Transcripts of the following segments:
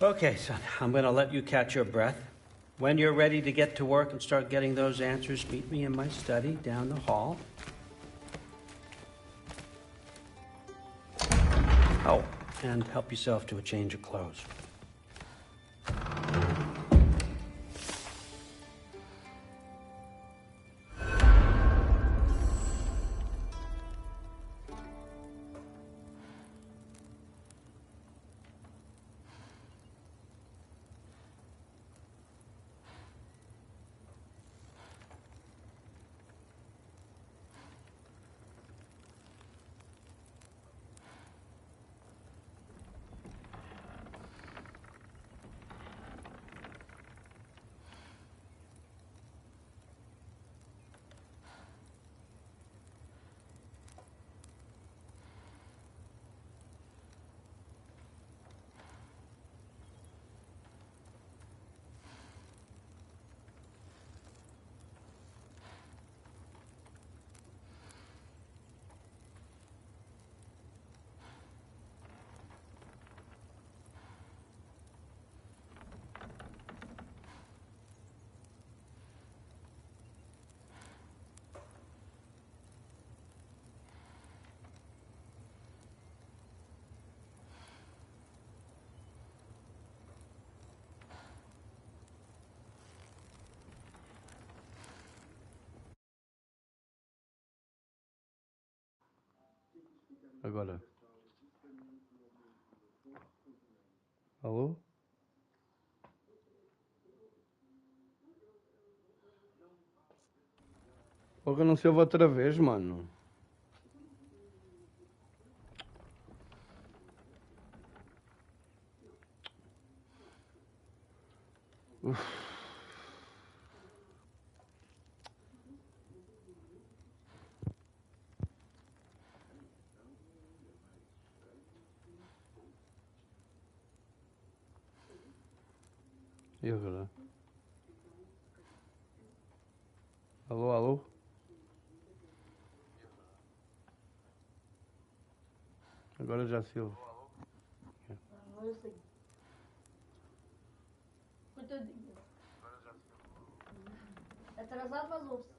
Okay, son, I'm going to let you catch your breath. When you're ready to get to work and start getting those answers, meet me in my study down the hall. Oh, and help yourself to a change of clothes. Agora. Alô? Porra, não se ouve outra vez, mano. Uf. E agora? Alô, alô? Agora já se ouve. Agora sim. Coitadinho. Atrasado, mas ouve-se.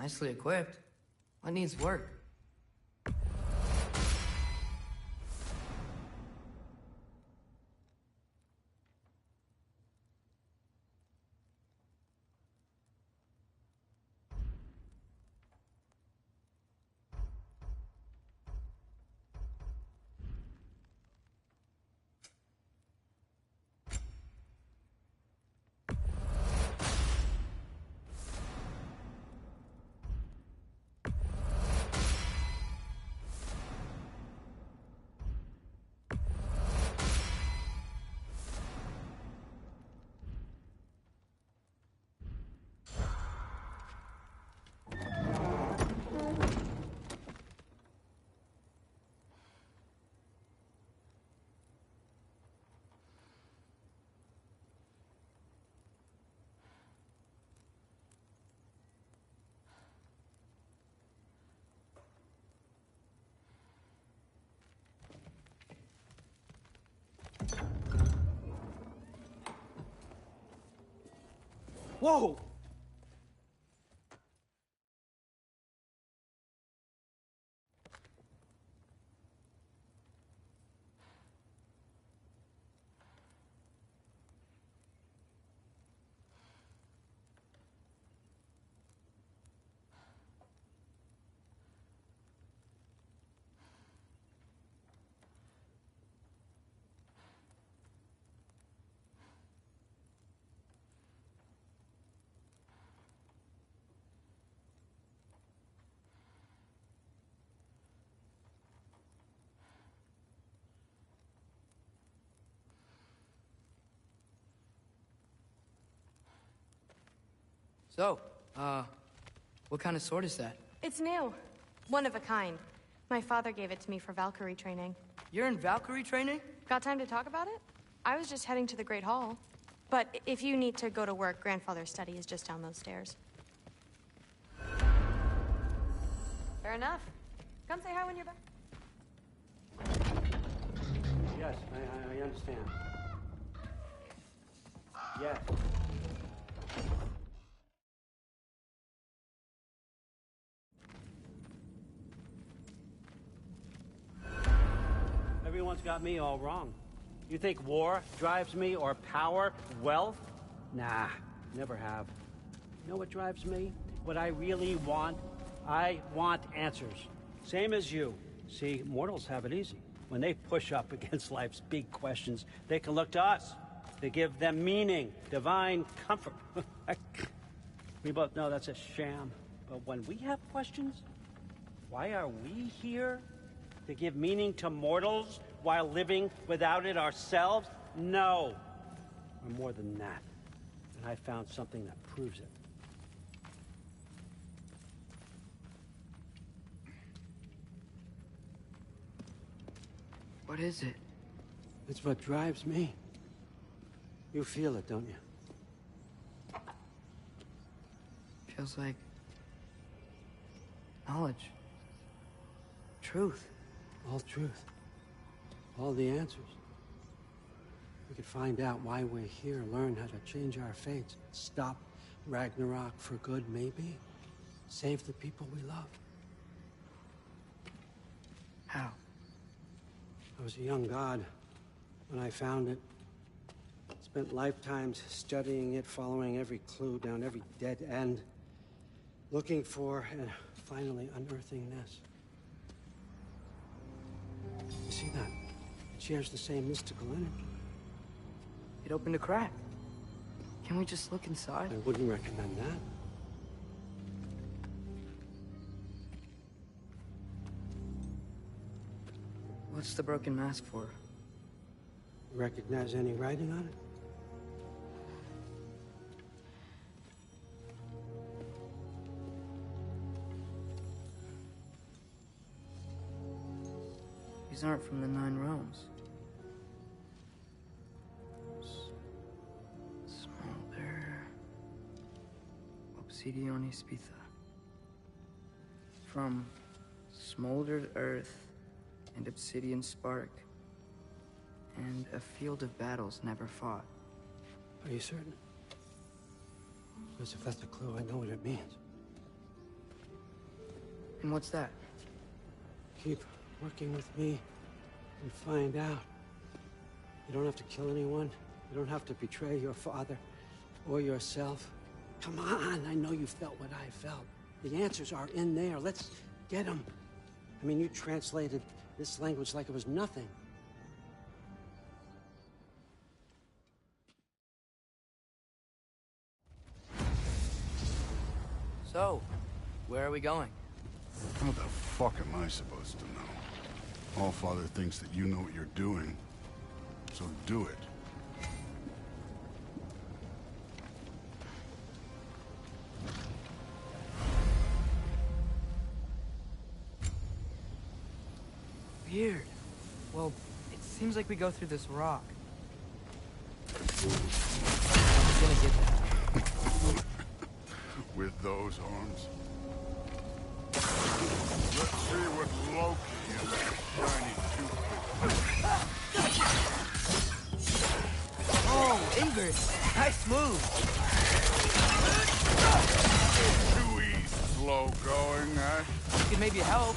Nicely equipped. What needs work? Whoa! So, what kind of sword is that? It's new. One of a kind. My father gave it to me for Valkyrie training. You're in Valkyrie training? Got time to talk about it? I was just heading to the Great Hall. But if you need to go to work, Grandfather's study is just down those stairs. Fair enough. Come say hi when you're back. Yes, I understand. Yes. Everyone's got me all wrong. You think war drives me, or power, wealth? Nah, never have. You know what drives me? What I really want? I want answers. Same as you. See, mortals have it easy. When they push up against life's big questions, they can look to us to give them meaning, divine comfort. We both know that's a sham. But when we have questions, why are we here? To give meaning to mortals while living without it ourselves? No. We're more than that. And I found something that proves it. What is it? It's what drives me. You feel it, don't you? Feels like knowledge. Truth. All truth. All the answers. We could find out why we're here, learn how to change our fates, stop Ragnarok for good, maybe. Save the people we love. How? I was a young god when I found it. Spent lifetimes studying it, following every clue down every dead end, looking for and finally unearthing this. You see that? It shares the same mystical energy. It opened a crack. Can we just look inside? I wouldn't recommend that. What's the broken mask for? Recognize any writing on it? These aren't from the Nine Realms. Smolder. Obsidione Spitha. From smoldered earth and obsidian spark. And a field of battles never fought. Are you certain? Because if that's a clue, I know what it means. And what's that? Keep working with me and find out. You don't have to kill anyone. You don't have to betray your father or yourself. Come on, I know you felt what I felt. The answers are in there. Let's get them. I mean, you translated this language like it was nothing. So, where are we going? How the fuck am I supposed to know? Allfather thinks that you know what you're doing, so do it. Weird. Well, it seems like we go through this rock. I'm gonna get that. With those arms? Let's see what Loki and that shiny toothpick. Oh, Ingrid! Nice move! Too easy, slow going, huh? You could maybe help.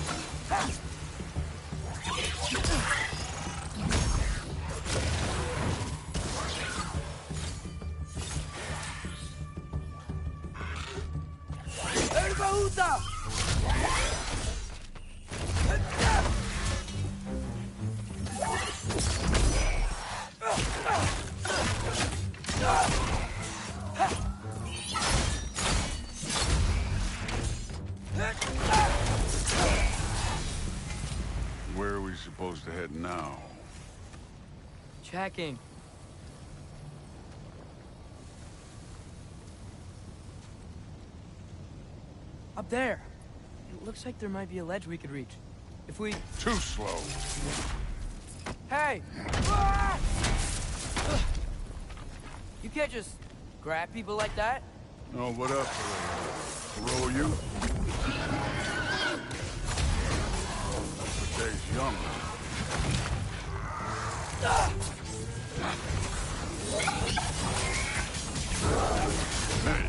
Where are we supposed to head now? Checking. Up there. It looks like there might be a ledge we could reach. If we... Too slow. Hey! You can't just grab people like that. Oh, what up? Throw you? Today's young. Hey,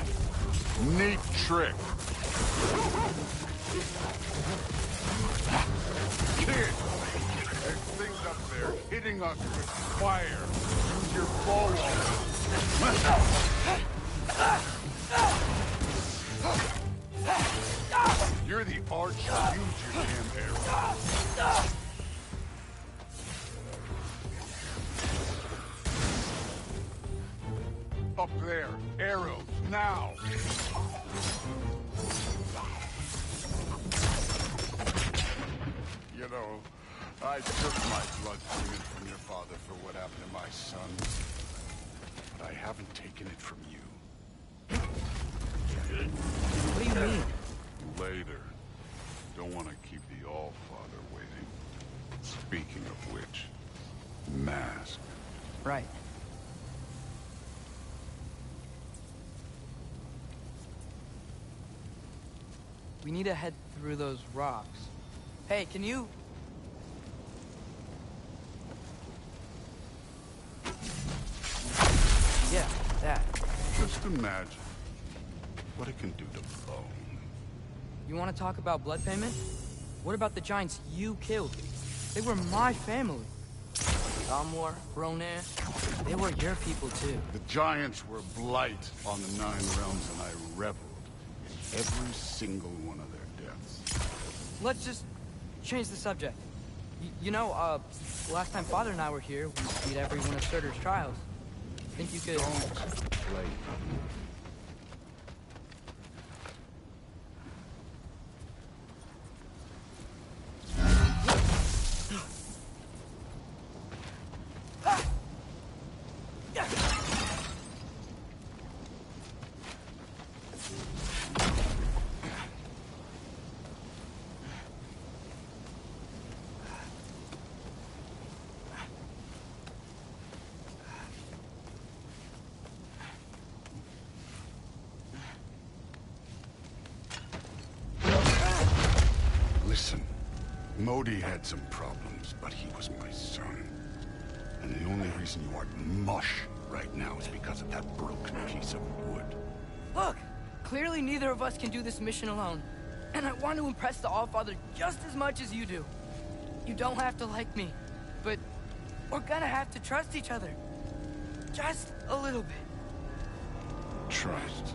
neat trick. Kid, there's things up there hitting us with fire. Use your bow. You're the archer. Use your damn arrow. Up there, arrows, now! You know, I took my blood payment from your father for what happened to my son. But I haven't taken it from you. What do you mean? Later. Don't want to keep the Allfather waiting. Speaking of which, mask. Right. We need to head through those rocks. Hey, can you... Yeah, that. Just imagine what it can do to bone. You want to talk about blood payment? What about the giants you killed? They were my family. Amor, Ronan, they were your people too. The giants were blight on the 9 realms, and I reveled in every single one of their deaths. Let's just change the subject. You know, last time Father and I were here, we beat every one of Surtur's trials. Think you could... Don't play. Listen, Modi had some problems, but he was my son. And the only reason you aren't mush right now is because of that broken piece of wood. Look! Clearly neither of us can do this mission alone. And I want to impress the Allfather just as much as you do. You don't have to like me, but we're gonna have to trust each other. Just a little bit. Trust.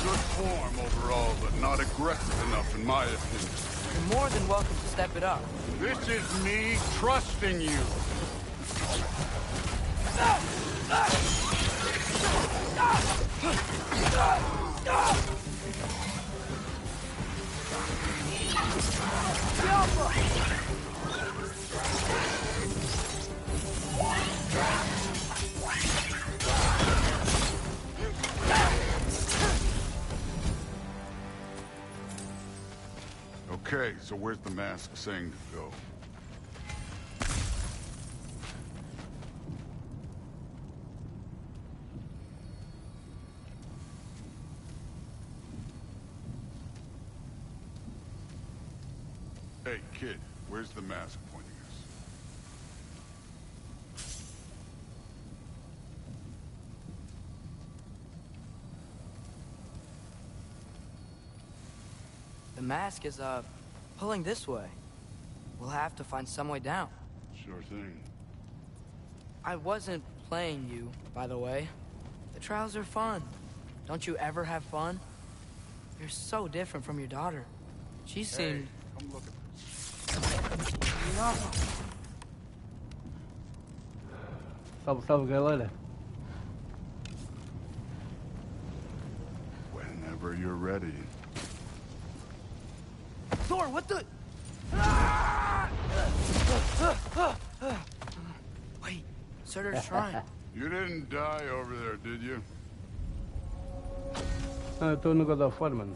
Good form overall, but not aggressive enough in my opinion. You're more than welcome to step it up. This is me trusting you. Okay, so where's the mask saying to go? Hey, kid, where's the mask pointing us? The mask is, pulling this way. We'll have to find some way down. Sure thing. I wasn't playing you, by the way. The trials are fun. Don't you ever have fun? You're so different from your daughter. She seemed... Come look at this. Salve, salve, galera. Whenever you're ready. Thor, what the... Wait, Surtur's shrine. You didn't die over there, did you? Ah, eu tô no God of War, mano.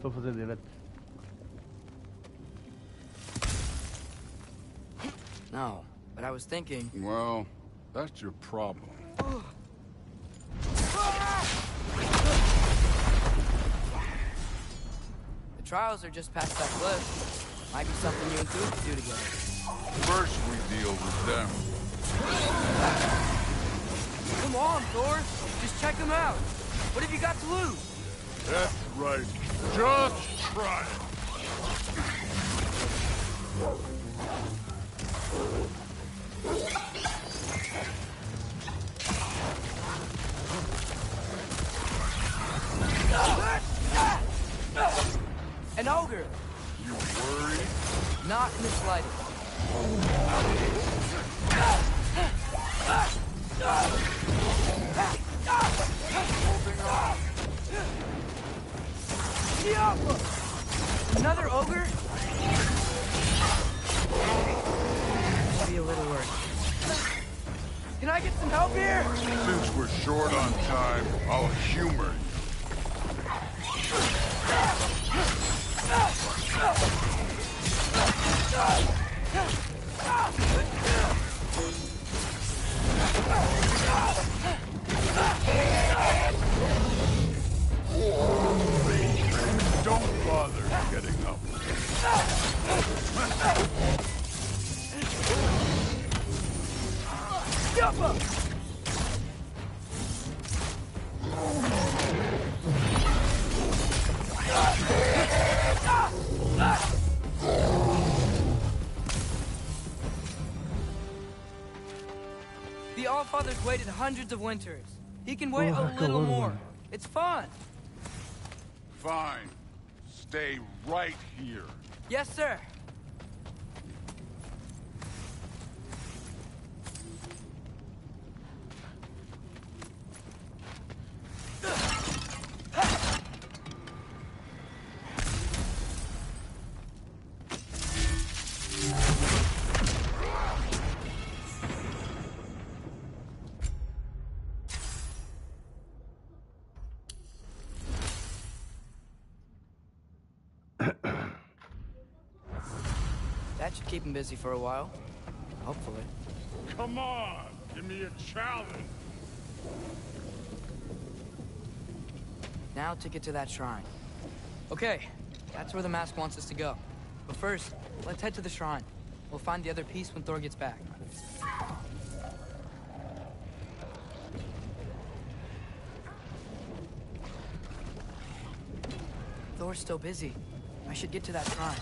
Tô fazendo direto. No, but I was thinking... Well, that's your problem. The trials are just past that cliff. Might be something you and Coop could do together. First we deal with them. Come on, Thor. Just check them out. What have you got to lose? That's right. Just try it. An ogre. You worried? Not in the slightest. Another ogre? Should be a little worried. Can I get some help here? Since we're short on time, I'll humor you. Don't bother getting up. The Allfather's waited hundreds of winters. He can wait a little more. It's fun. Fine. Stay right here. Yes, sir. That should keep him busy for a while. Hopefully. Come on, give me a challenge. Now to get to that shrine. Okay, that's where the mask wants us to go. But first, let's head to the shrine. We'll find the other piece when Thor gets back. Thor's still busy. I should get to that shrine.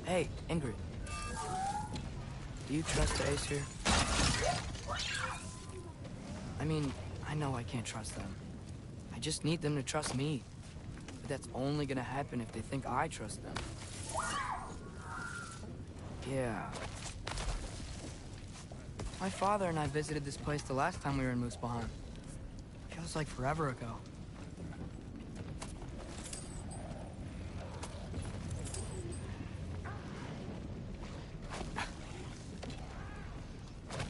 Hey, Ingrid. Do you trust the Aesir? I mean, I know I can't trust them. I just need them to trust me. But that's only gonna happen if they think I trust them. Yeah. My father and I visited this place the last time we were in Muspelheim. Feels like forever ago.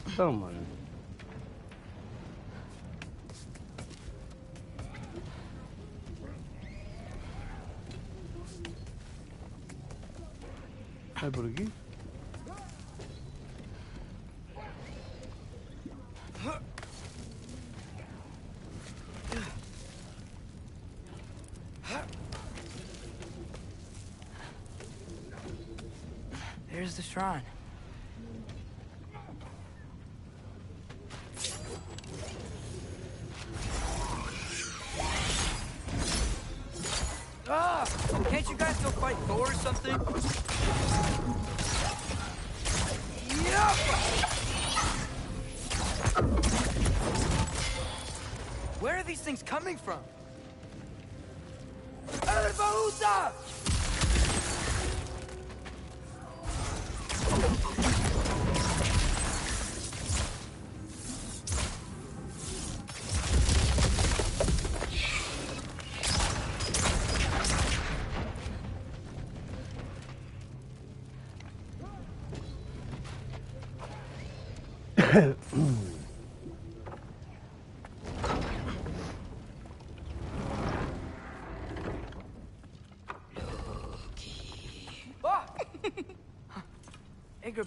Então, mano. É por aqui? There's the shrine. Ah! Can't you guys go fight Thor or something? Yep! Where are these things coming from? Elbauda!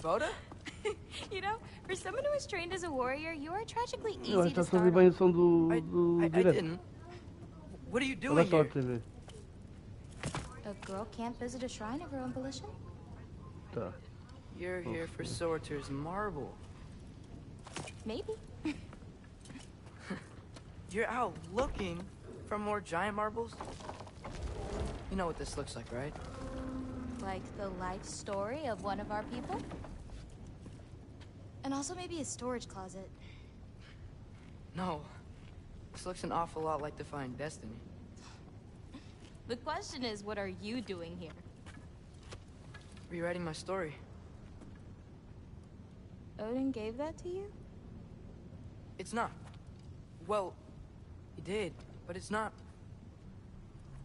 Boda? You know, for someone who was trained as a warrior, you are tragically Eu acho easy que to está a fazer start bem o on. som do I direto. didn't. What are you Olha doing só a here? TV. A girl can't visit a shrine of her own volition? Tá. You're here for Sorter's marble. Maybe. You're out looking for more giant marbles? You know what this looks like, right? Like the life story of one of our people? And also maybe a storage closet. No. This looks an awful lot like Defying Destiny. The question is, what are you doing here? Rewriting my story. Odin gave that to you? It's not. Well, he did, but it's not.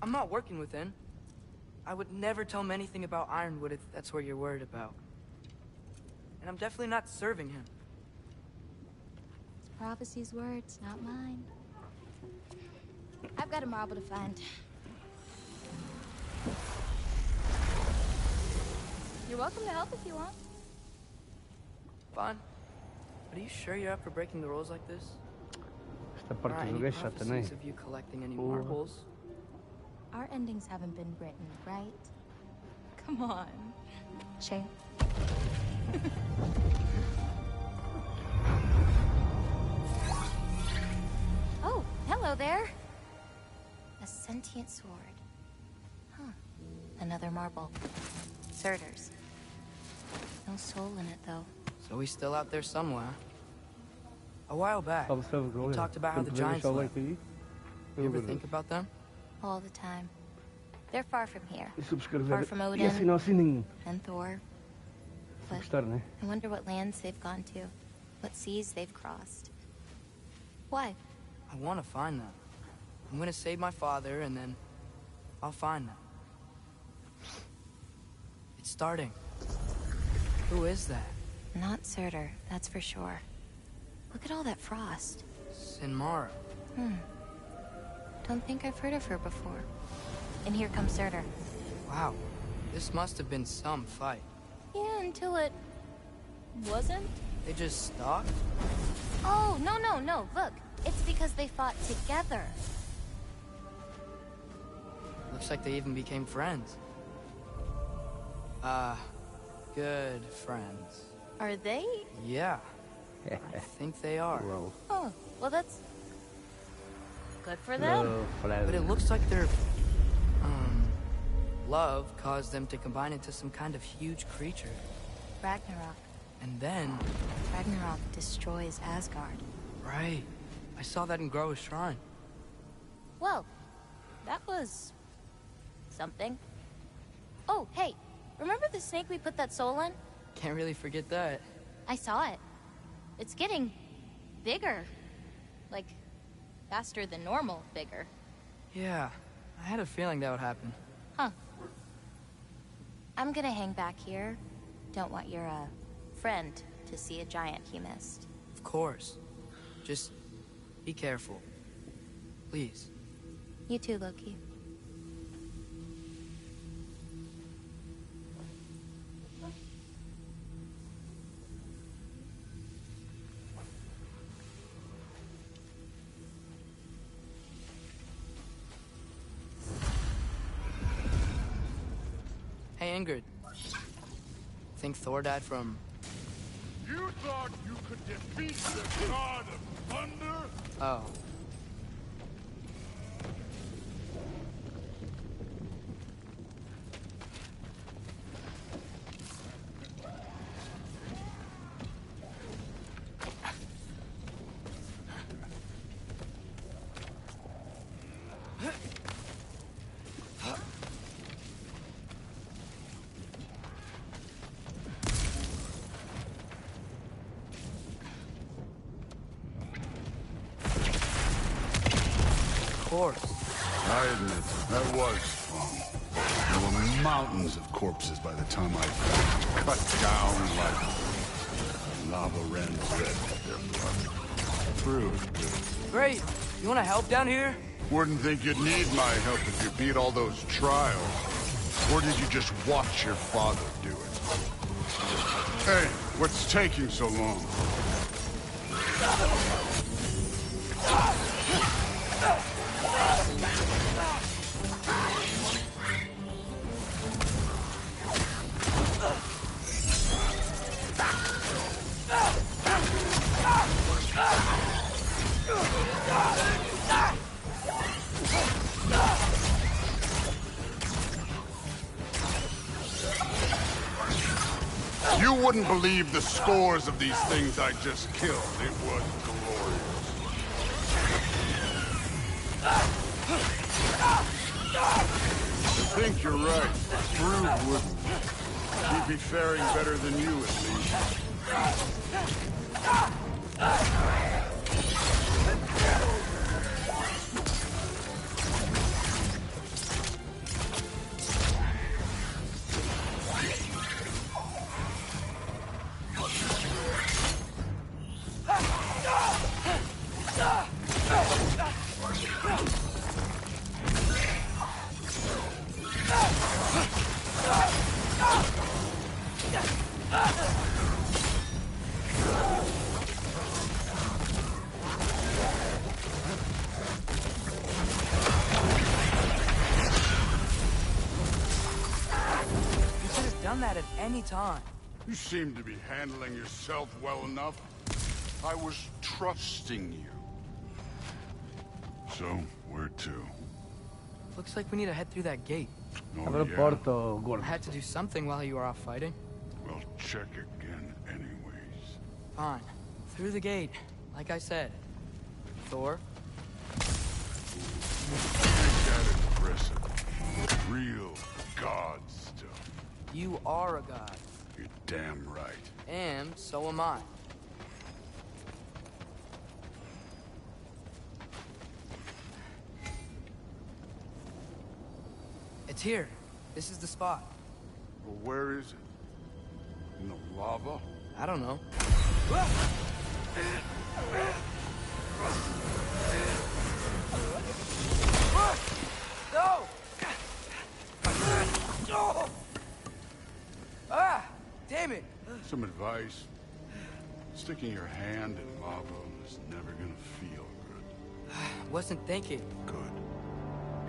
I'm not working with him. I would never tell him anything about Ironwood if that's what you're worried about. And I'm definitely not serving him. It's prophecy's words, not mine. I've got a marble to find. You're welcome to help if you want. Fine. But are you sure you're up for breaking the rules like this? Esta parte do Any jogo é chata, não é? prophecies of you collecting any Porra. marbles? Our endings haven't been written, right? Come on. Chega. Oh, hello there. A sentient sword. Huh. Another marble. Surtur's. No soul in it, though. So he's still out there somewhere. A while back, Observe you talked about how the giants live. You ever think about them? All the time. They're far from here. E subscrever. Far from Odin. E assinar o sininho. And Thor. Se But gostar, né? I wonder what lands they've gone to. What seas they've crossed. Why? I want to find them. I'm gonna save my father, and then I'll find them. It's starting. Who is that? Not Surtur, that's for sure. Look at all that frost. Sinmara. Don't think I've heard of her before. And here comes Surtur. Wow. This must have been some fight. Yeah, until it... wasn't? They just stalked? Oh, no. Look, it's because they fought together. Looks like they even became friends. Good friends. Are they? Yeah. I think they are. Bro. Oh, well that's... good for them. No, But it looks like their... love caused them to combine into some kind of huge creature. Ragnarok. And then... Ragnarok destroys Asgard. Right. I saw that in Groa's shrine. Well, that was... something. Oh, hey, remember the snake we put that soul in? Can't really forget that. I saw it. It's getting... bigger. Like, faster than normal bigger. Yeah. I had a feeling that would happen. Huh. I'm gonna hang back here. Don't want your, friend to see a giant he missed. Of course. Just... be careful. Please. You too, Loki. Hey, Ingrid. Think Thor died from... You thought you could defeat the god of thunder? Oh. Of course. I admit, that was fun. There were mountains of corpses by the time I cut down like lava ran red with their blood. True. Great. You want to help down here? Wouldn't think you'd need my help if you beat all those trials. Or did you just watch your father do it? Hey, what's taking so long? You wouldn't believe the scores of these things I just killed. It was glorious. I think you're right. Brood wouldn't. He'd be faring better than you, at least. That at any time. You seem to be handling yourself well enough. I was trusting you. So, where to? Looks like we need to head through that gate. Abre el yeah? porto, I gordo. had to do something while you were off fighting. Well, check again anyways. Fine. Through the gate, like I said. Thor? Ain't that impressive? Real god stuff. You are a god. You're damn right. And so am I. It's here. This is the spot. Well, where is it? In the lava? I don't know. No! Ah! Damn it! Some advice. Sticking your hand in lava is never gonna feel good. Wasn't thinking. Good.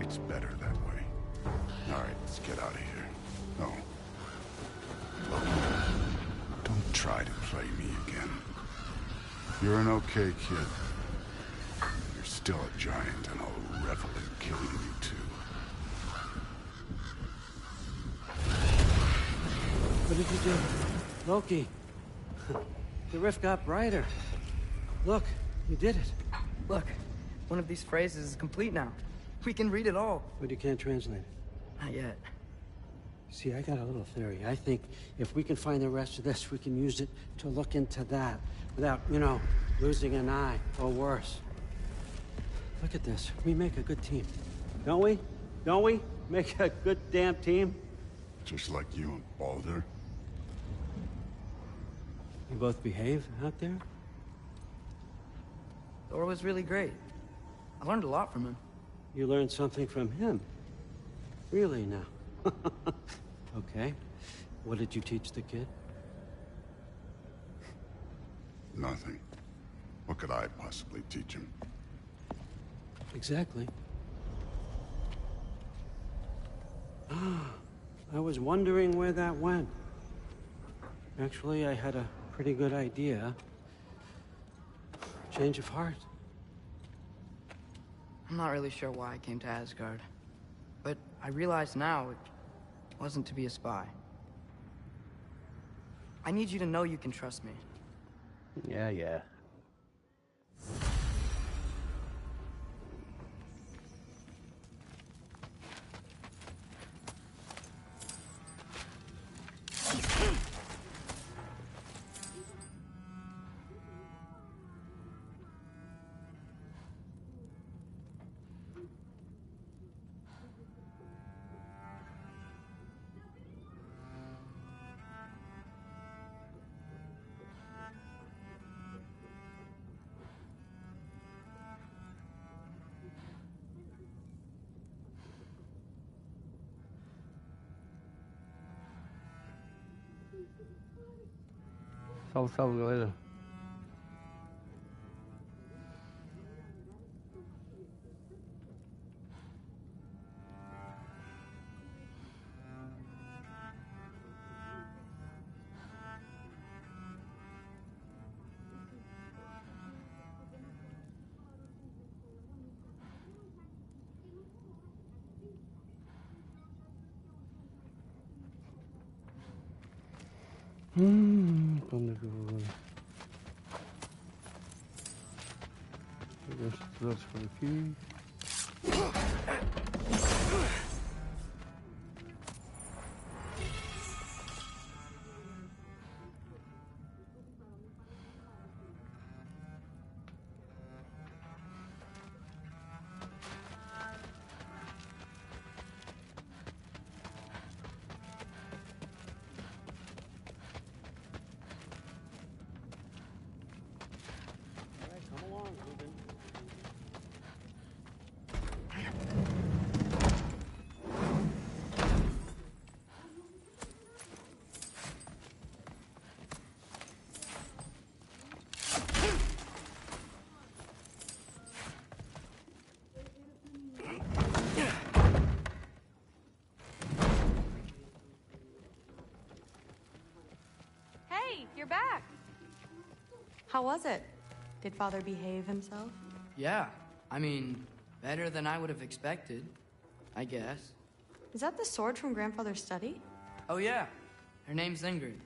It's better that way. All right, let's get out of here. No. Look, don't try to play me again. You're an okay kid. You're still a giant, and I'll revel in killing you too. What did you do? Loki. The rift got brighter. Look, you did it. Look, one of these phrases is complete now. We can read it all. But you can't translate it. Not yet. See, I got a little theory. I think if we can find the rest of this, we can use it to look into that without, you know, losing an eye or worse. Look at this. We make a good team. Don't we? Don't we? Make a good damn team? Just like you and Baldur. You both behave out there? Thor was really great. I learned a lot from him. You learned something from him. Really now? Okay. What did you teach the kid? Nothing. What could I possibly teach him? Exactly. I was wondering where that went. Actually, I had a pretty good idea. Change of heart. I'm not really sure why I came to Asgard. But I realize now it wasn't to be a spy. I need you to know you can trust me. Yeah. Salve, galera. Quando é que eu vou... Pegar estes tesouros por aqui. You're back. How was it? Did Father behave himself? Yeah, I mean, better than I would have expected, I guess. Is that the sword from Grandfather's study? Oh yeah, her name's Ingrid.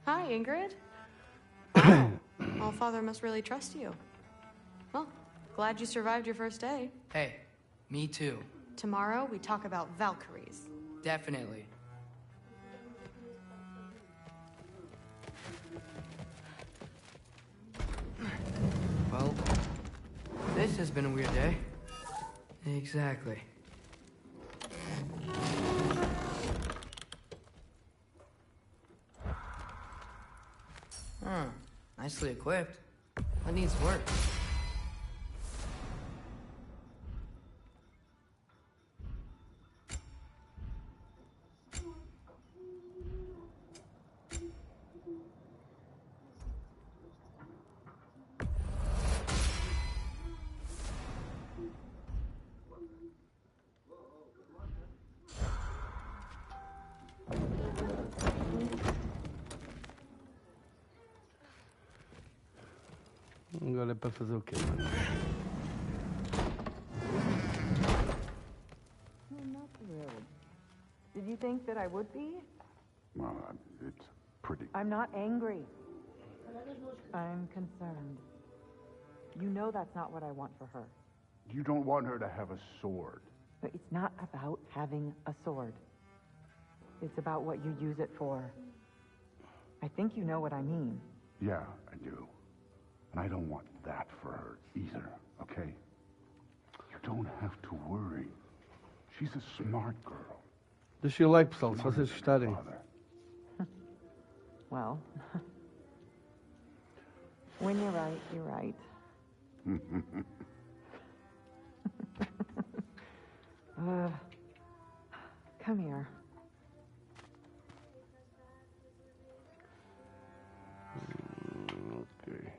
Hi, Ingrid. Wow. Well, Father must really trust you. Well, glad you survived your first day. Hey, me too. Tomorrow, we talk about Valkyries. Definitely. Well, this has been a weird day. Exactly. nicely equipped. That needs work. Agora é para fazer o quê, mano? I'm not thrilled. Did you think that I would be? Well, it's pretty... I'm not angry. I'm concerned. You know that's not what I want for her. You don't want her to have a sword. But it's not about having a sword. It's about what you use it for. I think you know what I mean. Yeah, I do. And I don't want that for her either, okay? You don't have to worry. She's a smart girl. Deixa o like, pessoal, se vocês gostarem. Well, when you're right, you're right. Come here. Ok.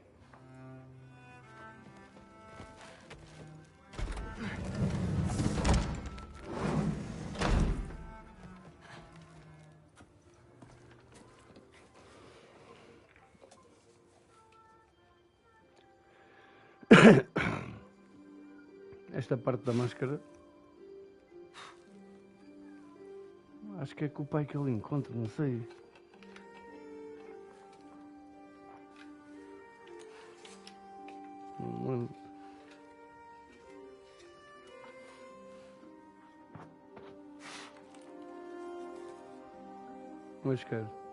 Esta parte da máscara, acho que é com o pai que ele encontra, não sei. Não lembro. Mas quero.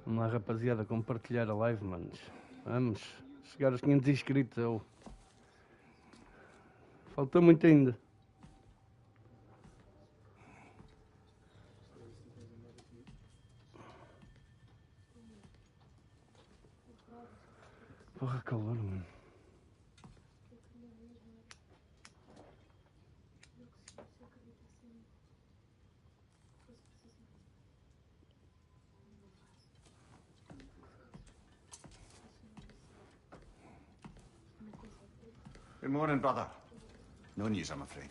Vamos lá, rapaziada, compartilhar a live, manos. Vamos chegar aos 500 inscritos. Falta muito ainda. Porra, calor, mano. Good morning, brother. No news, I'm afraid.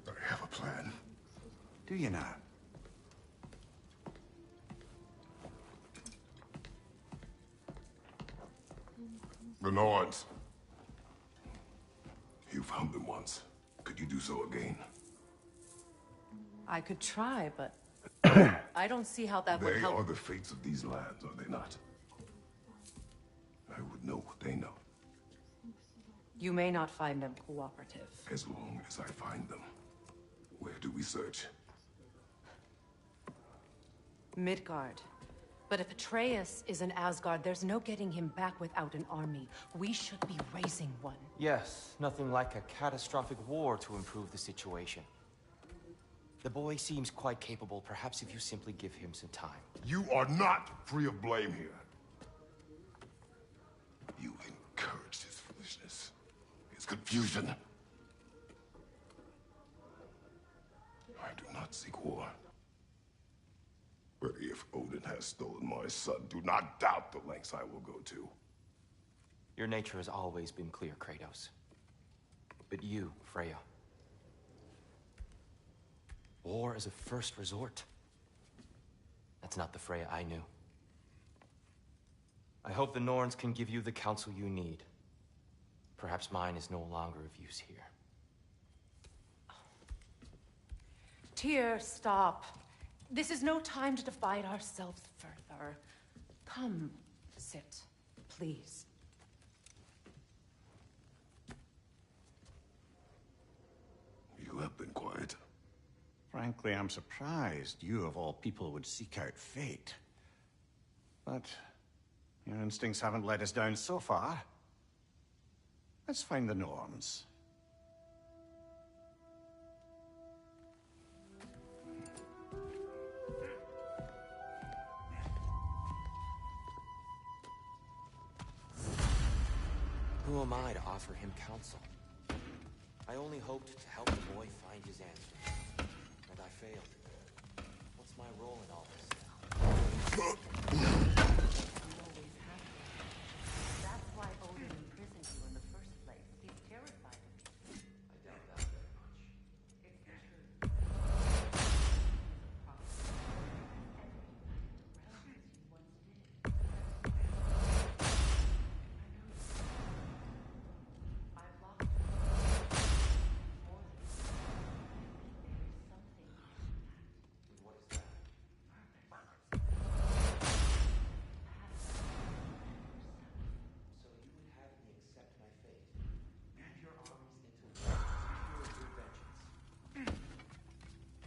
I have a plan. Do you now? The Norns. You found them once. Could you do so again? I could try, but I don't see how that would They help. are the fates of these lands, are they not? I would know what they know. You may not find them cooperative. As long as I find them. Where do we search? Midgard. But if Atreus is in Asgard, there's no getting him back without an army. We should be raising one. Yes, nothing like a catastrophic war to improve the situation. The boy seems quite capable. Perhaps if you simply give him some time. You are not free of blame here. You encouraged his foolishness. His confusion. I do not seek war. But if Odin has stolen my son, do not doubt the lengths I will go to. Your nature has always been clear, Kratos. But you, Freya. War is a first resort. That's not the Freya I knew. I hope the Norns can give you the counsel you need. Perhaps mine is no longer of use here. Tyr, stop. This is no time to divide ourselves further. Come, sit, please. You have been quiet. Freya, Frankly, I'm surprised you, of all people, would seek out fate. But your instincts haven't let us down so far. Let's find the norms. Who am I to offer him counsel? I only hoped to help the boy find his answers, and I failed. What's my role in all this now? That's why Odin imprisoned you in the first place. He's terrified of you. I doubt that very much. It's the truth. So you would have me accept my fate, lead your armies into war, secure your vengeance.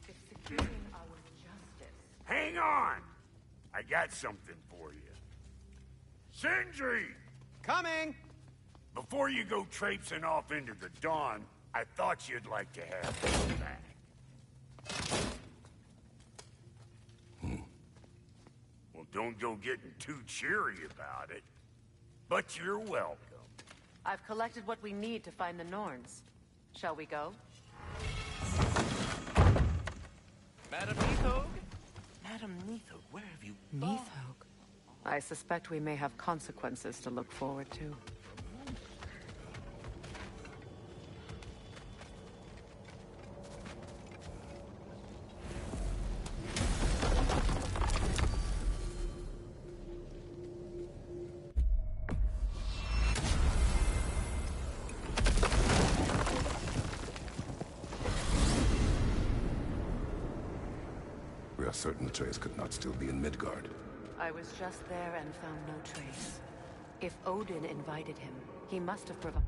It's securing our justice. Hang on! I got something for you. Sindri! Coming! Before you go traipsing off into the dawn, I thought you'd like to have this back. Well, don't go getting too cheery about it. But you're welcome. I've collected what we need to find the Norns. Shall we go? Madam Neathog? Madam Neathog, where have you gone? Neathog. I suspect we may have consequences to look forward to. We are certain Atreus could not still be in Midgard. I was just there and found no trace. If Odin invited him, he must have provided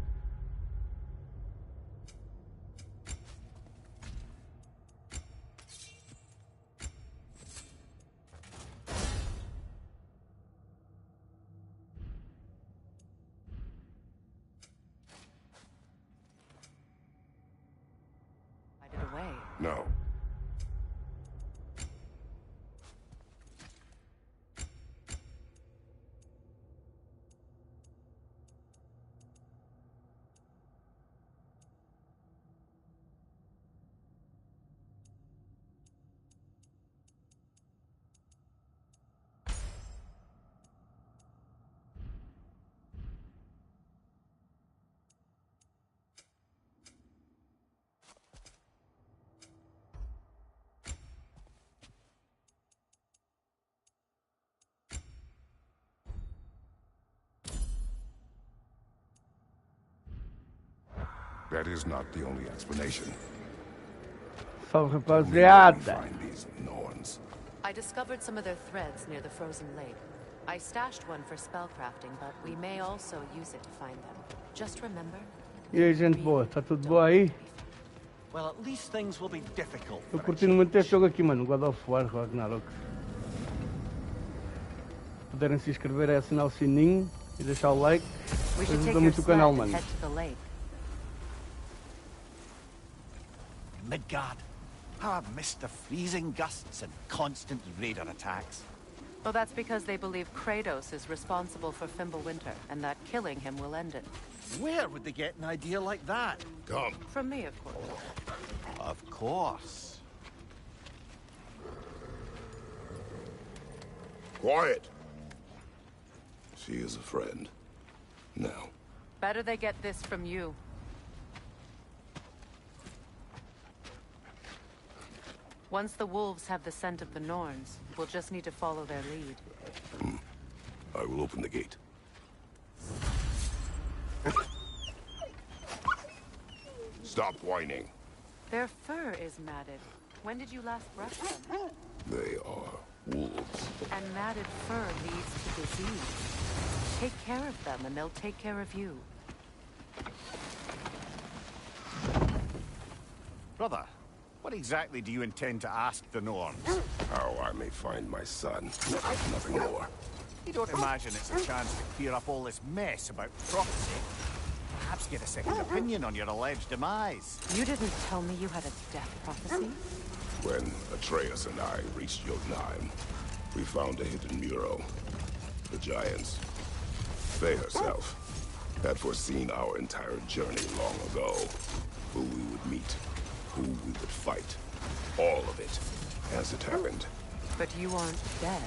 away. No. That is not the only explanation. Salve, Tell me where we rapaziada. find these Norns. I discovered some of their threads near the frozen lake. I stashed one for spellcrafting, but we may also use it to find them. Just remember, E aí, gente boa? Tá tudo bom aí? Well, at least things will be difficult. Tô curtindo muito este jogo aqui, mano. God of War Ragnarok. Se puderem se inscrever, é assinar o sininho e deixar o like. we should take Ajuda your muito o sled canal, and mano. head to the lake. Midgard. How I've missed the freezing gusts and constant raider attacks. Well, that's because they believe Kratos is responsible for Fimbulwinter, and that killing him will end it. Where would they get an idea like that? Come. From me, of course. Of course. Quiet. She is a friend. Now. Better they get this from you. Once the wolves have the scent of the Norns, we'll just need to follow their lead. I will open the gate. Stop whining. Their fur is matted. When did you last brush them? They are wolves. And matted fur leads to disease. Take care of them, and they'll take care of you. Brother, What exactly do you intend to ask the Norns? How I may find my son. Nothing more. You don't imagine it's a chance to clear up all this mess about prophecy? Perhaps get a second opinion on your alleged demise. You didn't tell me you had a death prophecy? When Atreus and I reached Jotunheim, we found a hidden mural. The Giants, Faye herself, had foreseen our entire journey long ago. Who we would meet, who we would fight. All of it, as it happened. But you aren't dead.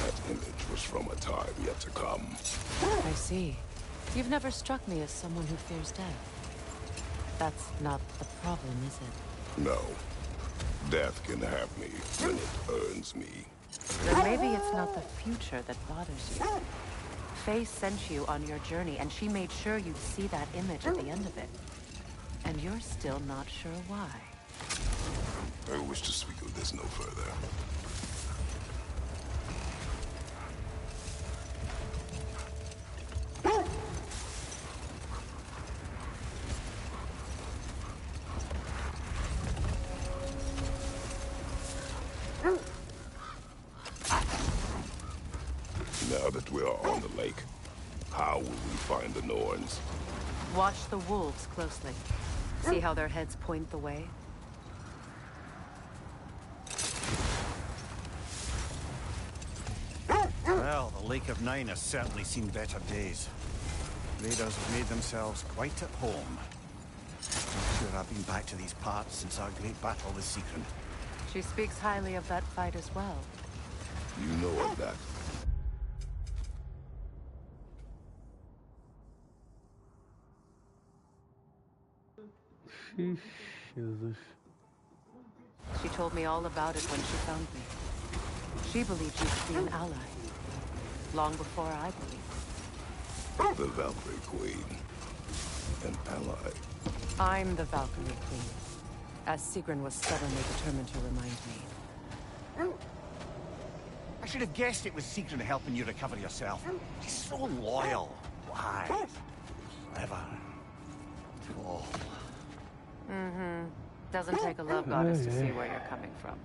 That image was from a time yet to come. I see. You've never struck me as someone who fears death. That's not the problem, is it? No. Death can have me when it earns me. Then maybe it's not the future that bothers you. Faye sent you on your journey, and she made sure you'd see that image at the end of it. And you're still not sure why. I wish to speak of this no further. Now that we are on the lake, how will we find the Norns? Watch the wolves closely. See how their heads point the way? Well, the Lake of Nine has certainly seen better days. Raiders have made themselves quite at home. I'm sure I've been back to these parts since our great battle with Sigrun. She speaks highly of that fight as well. You know of that. Jesus. She told me all about it when she found me. She believed you to be an ally. Long before I believed. The Valkyrie Queen. An ally. I'm the Valkyrie Queen. As Sigrun was stubbornly determined to remind me. I should have guessed it was Sigrun helping you recover yourself. She's so loyal, wise, clever, tall. Mm-hmm. Doesn't take a love goddess to see where you're coming from.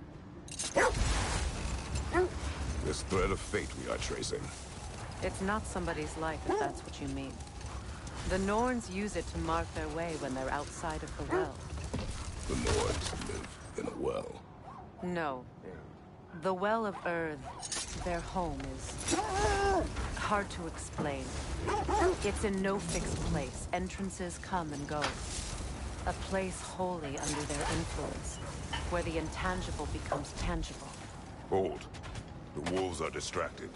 This thread of fate we are tracing. It's not somebody's life, if that's what you mean. The Norns use it to mark their way when they're outside of the well. The Norns live in a well. No. The Well of Earth, their home, is hard to explain. It's in no fixed place. Entrances come and go. A place wholly under their influence, where the intangible becomes tangible. Hold. The wolves are distracted.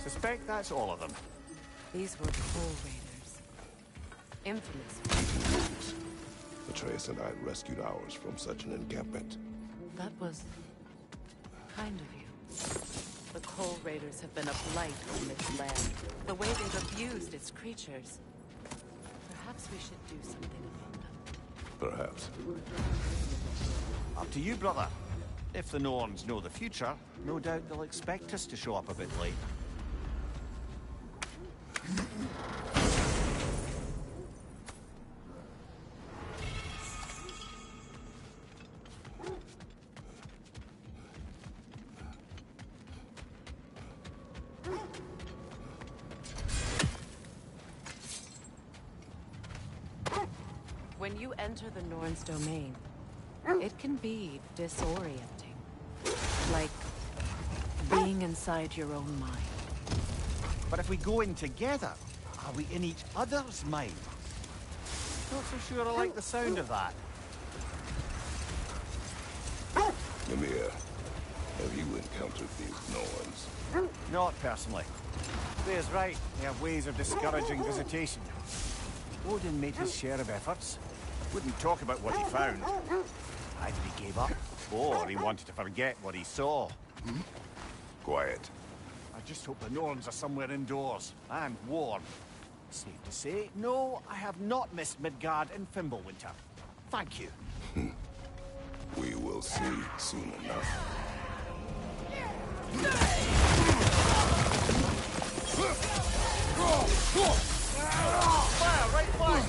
Suspect that's all of them. These were Coal Raiders. Infamous. Wolves. Atreus and I rescued ours from such an encampment. That was kind of you. The Coal Raiders have been a blight on this land. The way they've abused its creatures. Perhaps we should do something about them. Perhaps. Up to you, brother. If the Norns know the future, no doubt they'll expect us to show up a bit late. When you enter the Norn's domain, it can be disorienting. Like being inside your own mind. But if we go in together, are we in each other's mind? Not so sure I like the sound of that. Mimir, have you encountered these Norns? Not personally. Freya's right. They have ways of discouraging visitation. Odin made his share of efforts. Wouldn't talk about what he found. Either he gave up, or he wanted to forget what he saw. Quiet. I just hope the Norns are somewhere indoors, and warm. Safe to say, no, I have not missed Midgard in Fimbulwinter. Thank you. We will see soon enough. Fire, right flank!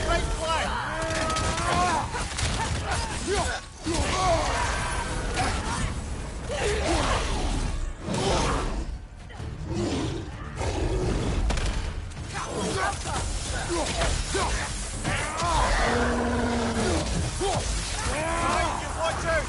Right flank! Watch out!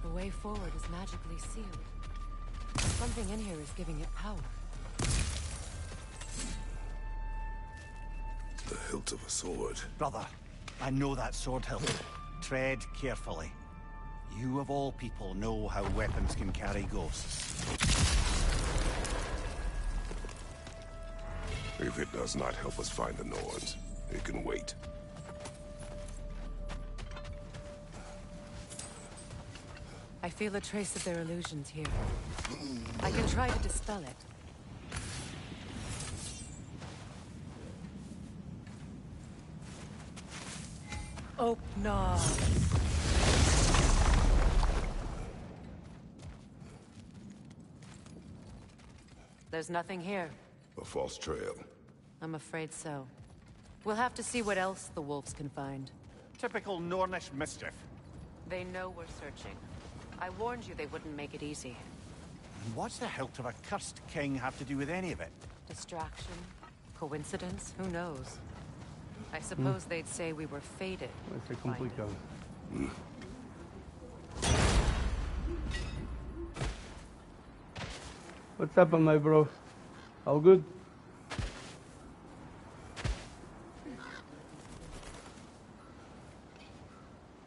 The way forward is magically sealed. Something in here is giving it power. The hilt of a sword. Brother, I know that sword hilt. Tread carefully. You of all people know how weapons can carry ghosts. If it does not help us find the Norns, it can wait. I feel a trace of their illusions here. I can try to dispel it. Oh, no. There's nothing here. A false trail. I'm afraid so. We'll have to see what else the wolves can find. Typical Nornish mischief. They know we're searching. I warned you they wouldn't make it easy. And what's the hilt of a cursed king have to do with any of it? Distraction? Coincidence? Who knows? I suppose they'd say we were fated. Vai ser complicado. What's happened, my bro? All good?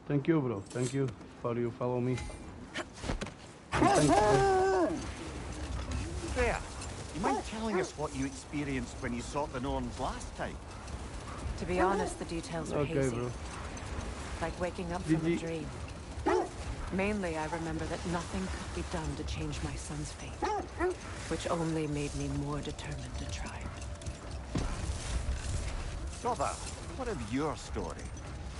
Thank you, bro. Thank you for you follow me. Thanks, bro. Freya, you mind telling us what you experienced when you sought the Norns last time? To be honest, the details are Okay, hazy. bro. Like waking up from a dream. Mainly, I remember that nothing could be done to change my son's fate, which only made me more determined to try. Brother, what of your story?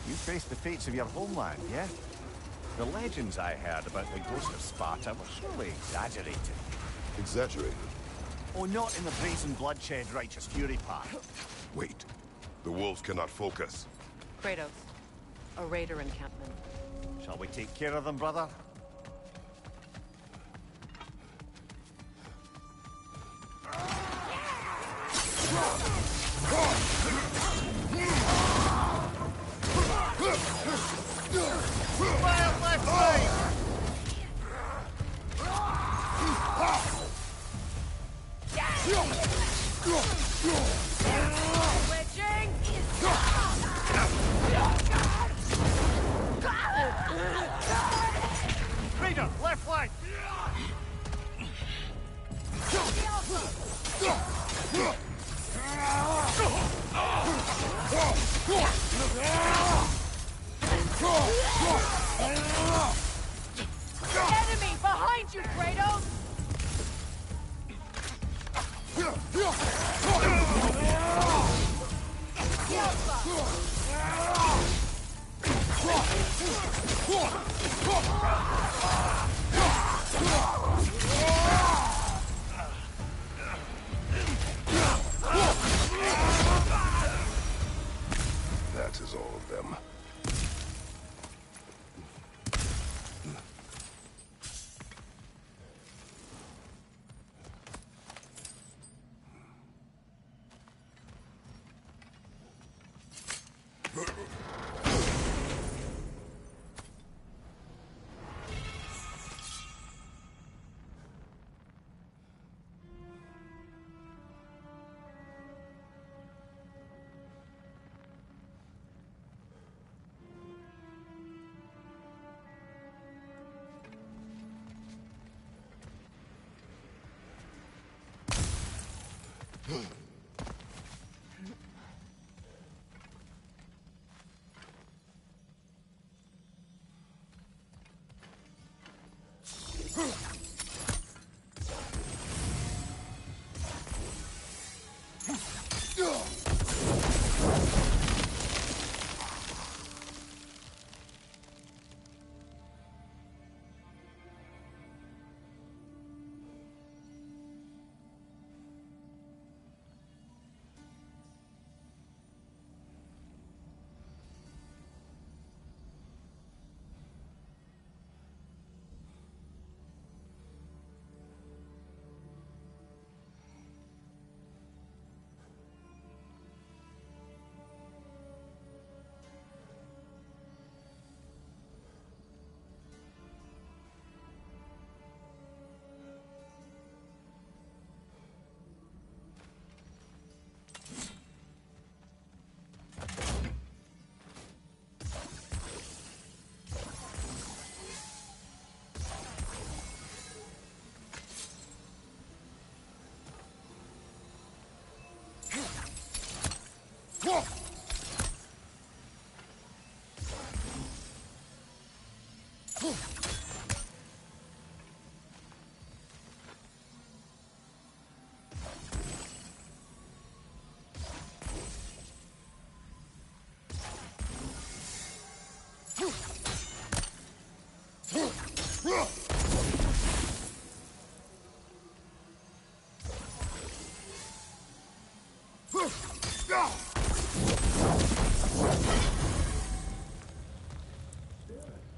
You faced the fates of your homeland, yeah? The legends I heard about the ghost of Sparta were surely exaggerated. Exaggerated? Oh, not in the brazen bloodshed righteous fury part. Wait. The wolves cannot focus. Kratos, a raider encampment. Shall we take care of them, brother? Fire left side! Witching! Raider, left flank! That is all of them.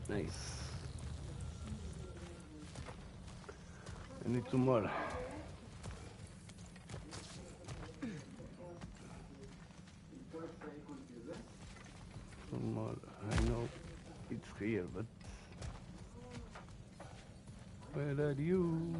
Nice. I need some more. Some more. I know it's here, but where are you?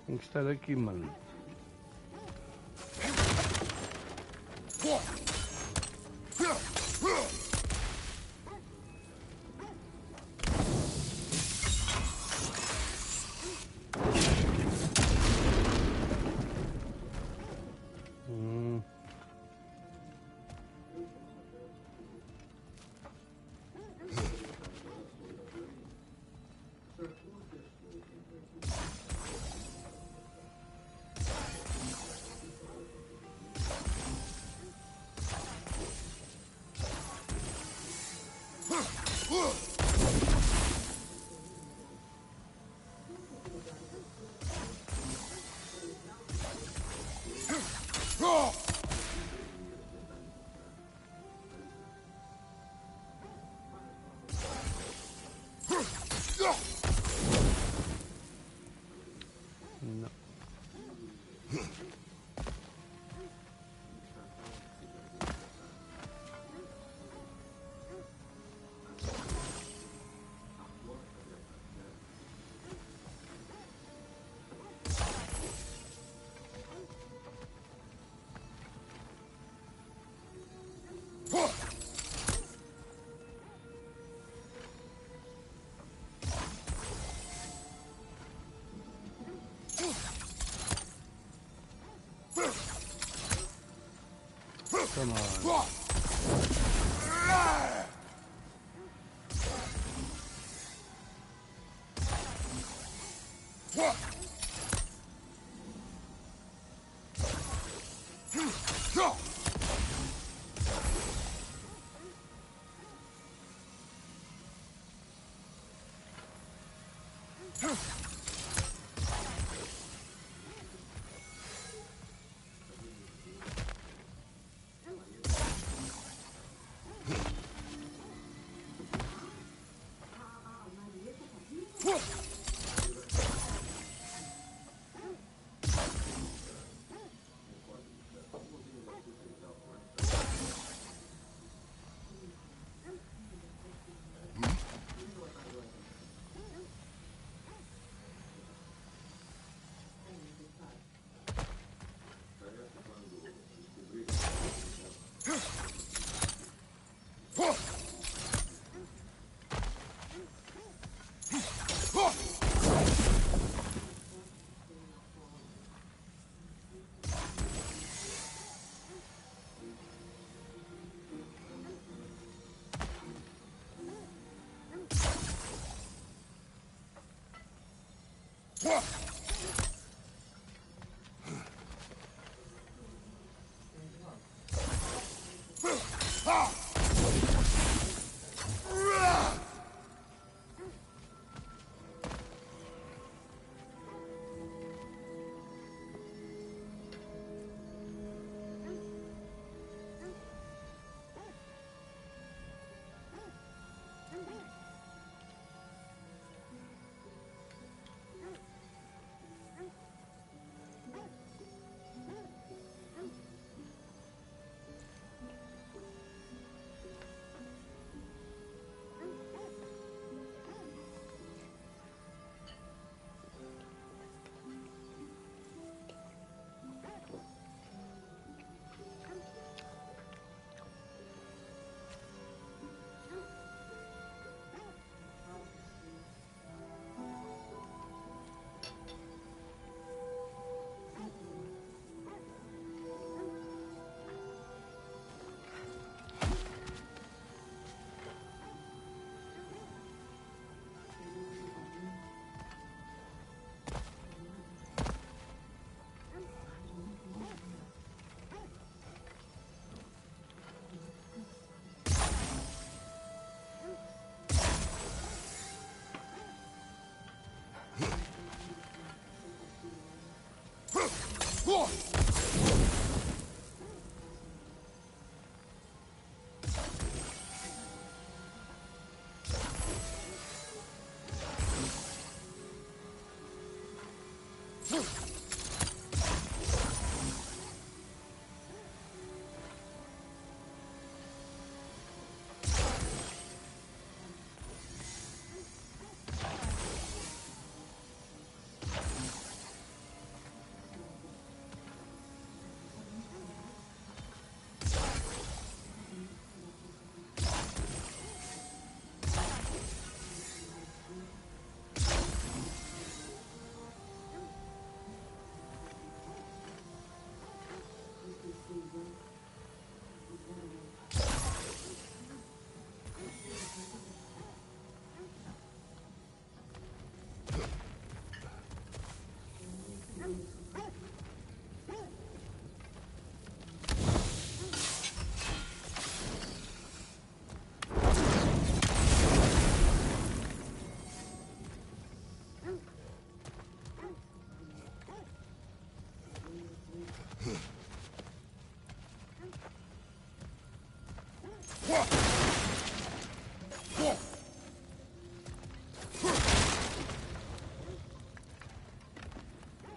Tem que estar aqui, mano. Come on.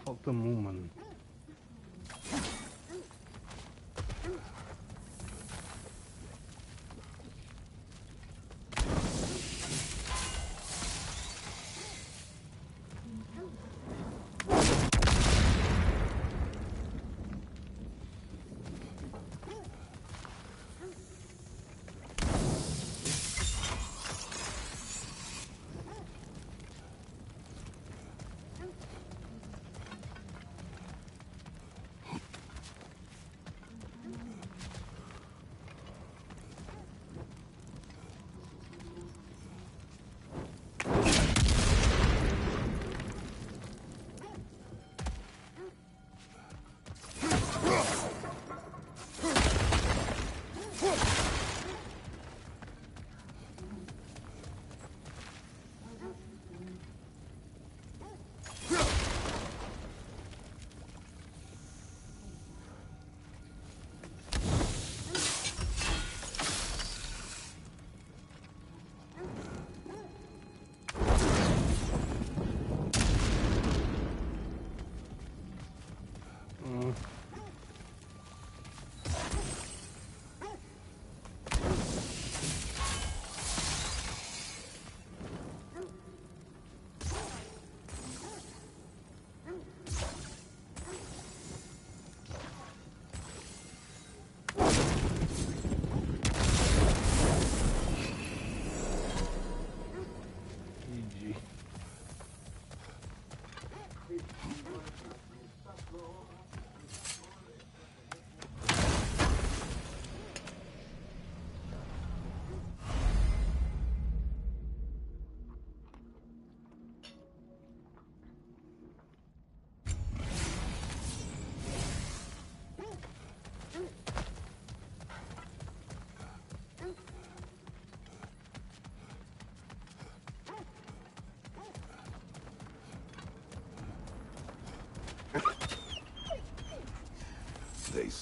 Falta um, mano.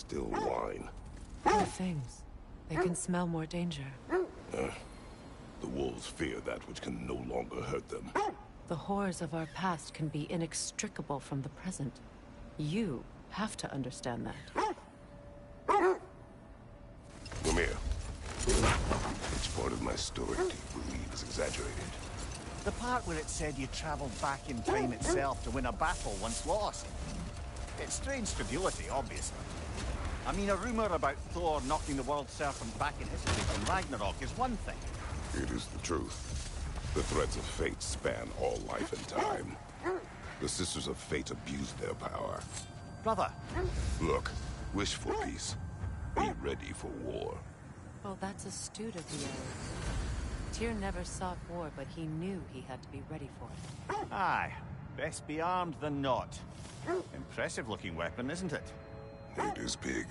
still whine. Poor things. They can smell more danger. The wolves fear that which can no longer hurt them. The horrors of our past can be inextricable from the present. You have to understand that. Come here. Which part of my story do you believe is exaggerated? The part where it said you traveled back in time itself to win a battle once lost. It's strange credulity, obviously. I mean, a rumor about Thor knocking the world serpent back in history from Ragnarok is one thing. It is the truth. The threads of fate span all life and time. The Sisters of Fate abused their power. Brother. Look, wish for peace. Be ready for war. Well, that's astute of the elves. Tyr never sought war, but he knew he had to be ready for it. Aye. Best be armed than not. Impressive looking weapon, isn't it? It is big.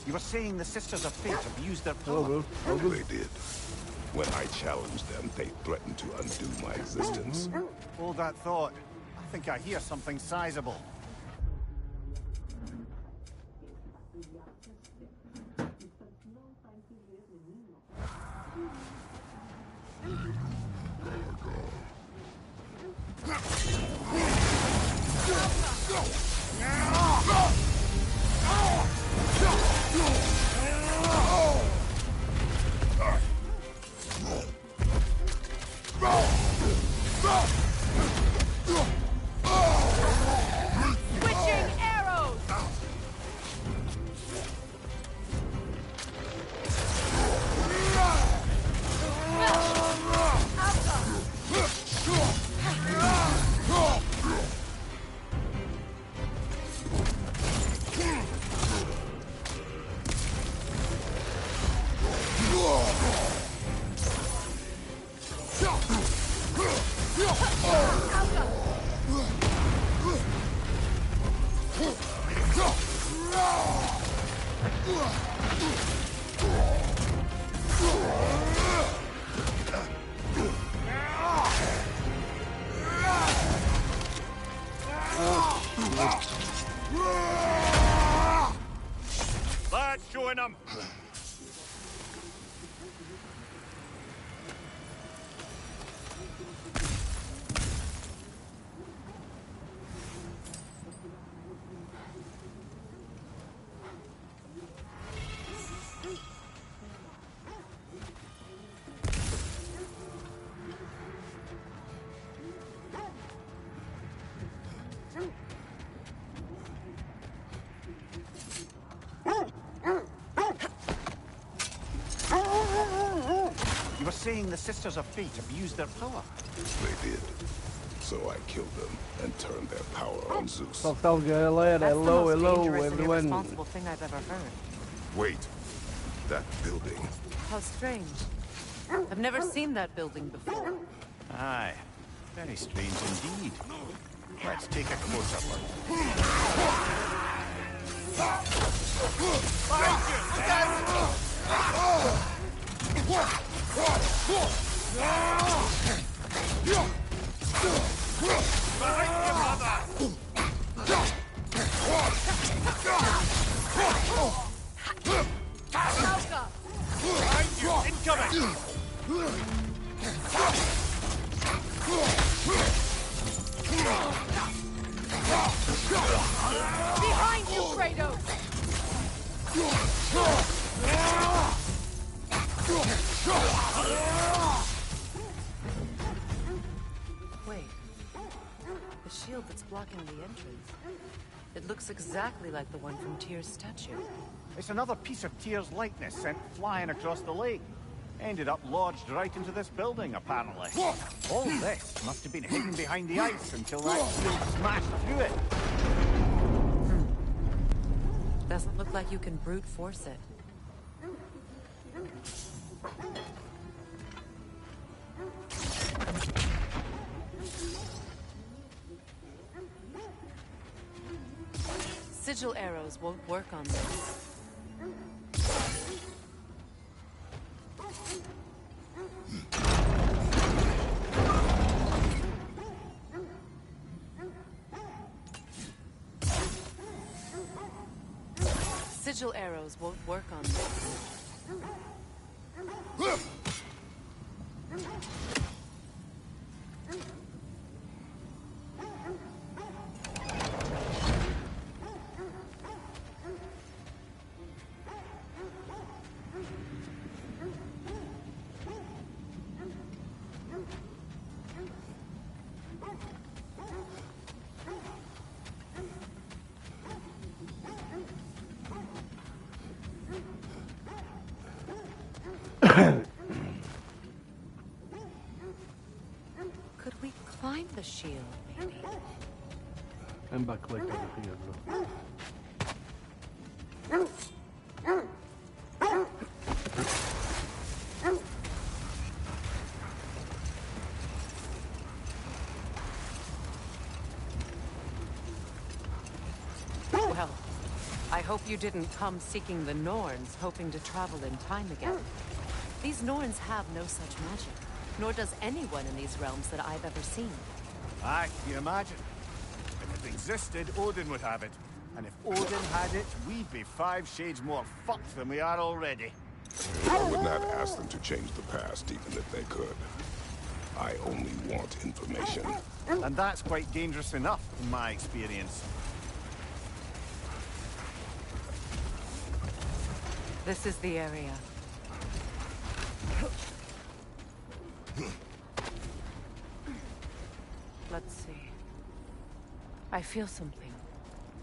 You were saying the Sisters of Fate abused their power? They did. When I challenged them, they threatened to undo my existence. Hold that thought. I think I hear something sizable. That's showing them. You were saying the Sisters of Fate abused their power? They did. So I killed them and turned their power on Zeus. Salve, galera. That's Hello, the most hello, dangerous and everyone. irresponsible thing I've ever heard. Wait. That building. How strange. I've never seen that building before. Aye. Very strange indeed. Let's take a closer look. Behind you, Kratos! Wait. The shield that's blocking the entrance. It looks exactly like the one from Tyr's statue. It's another piece of Tyr's likeness sent flying across the lake. Ended up lodged right into this building, apparently. All this must have been hidden behind the ice until that shield smashed through it. Doesn't look like you can brute force it. Sigil arrows won't work on this. Sigil arrows won't work on this. Could we climb the shield, maybe? I'm back like over here, bro. Well, I hope you didn't come seeking the Norns, hoping to travel in time again. These Norns have no such magic, nor does anyone in these realms that I've ever seen. Aye, you imagine. If it existed, Odin would have it. And if Odin had it, we'd be 5 shades more fucked than we are already. I would not ask them to change the past, even if they could. I only want information. And that's quite dangerous enough, in my experience. This is the area. Let's see. I feel something.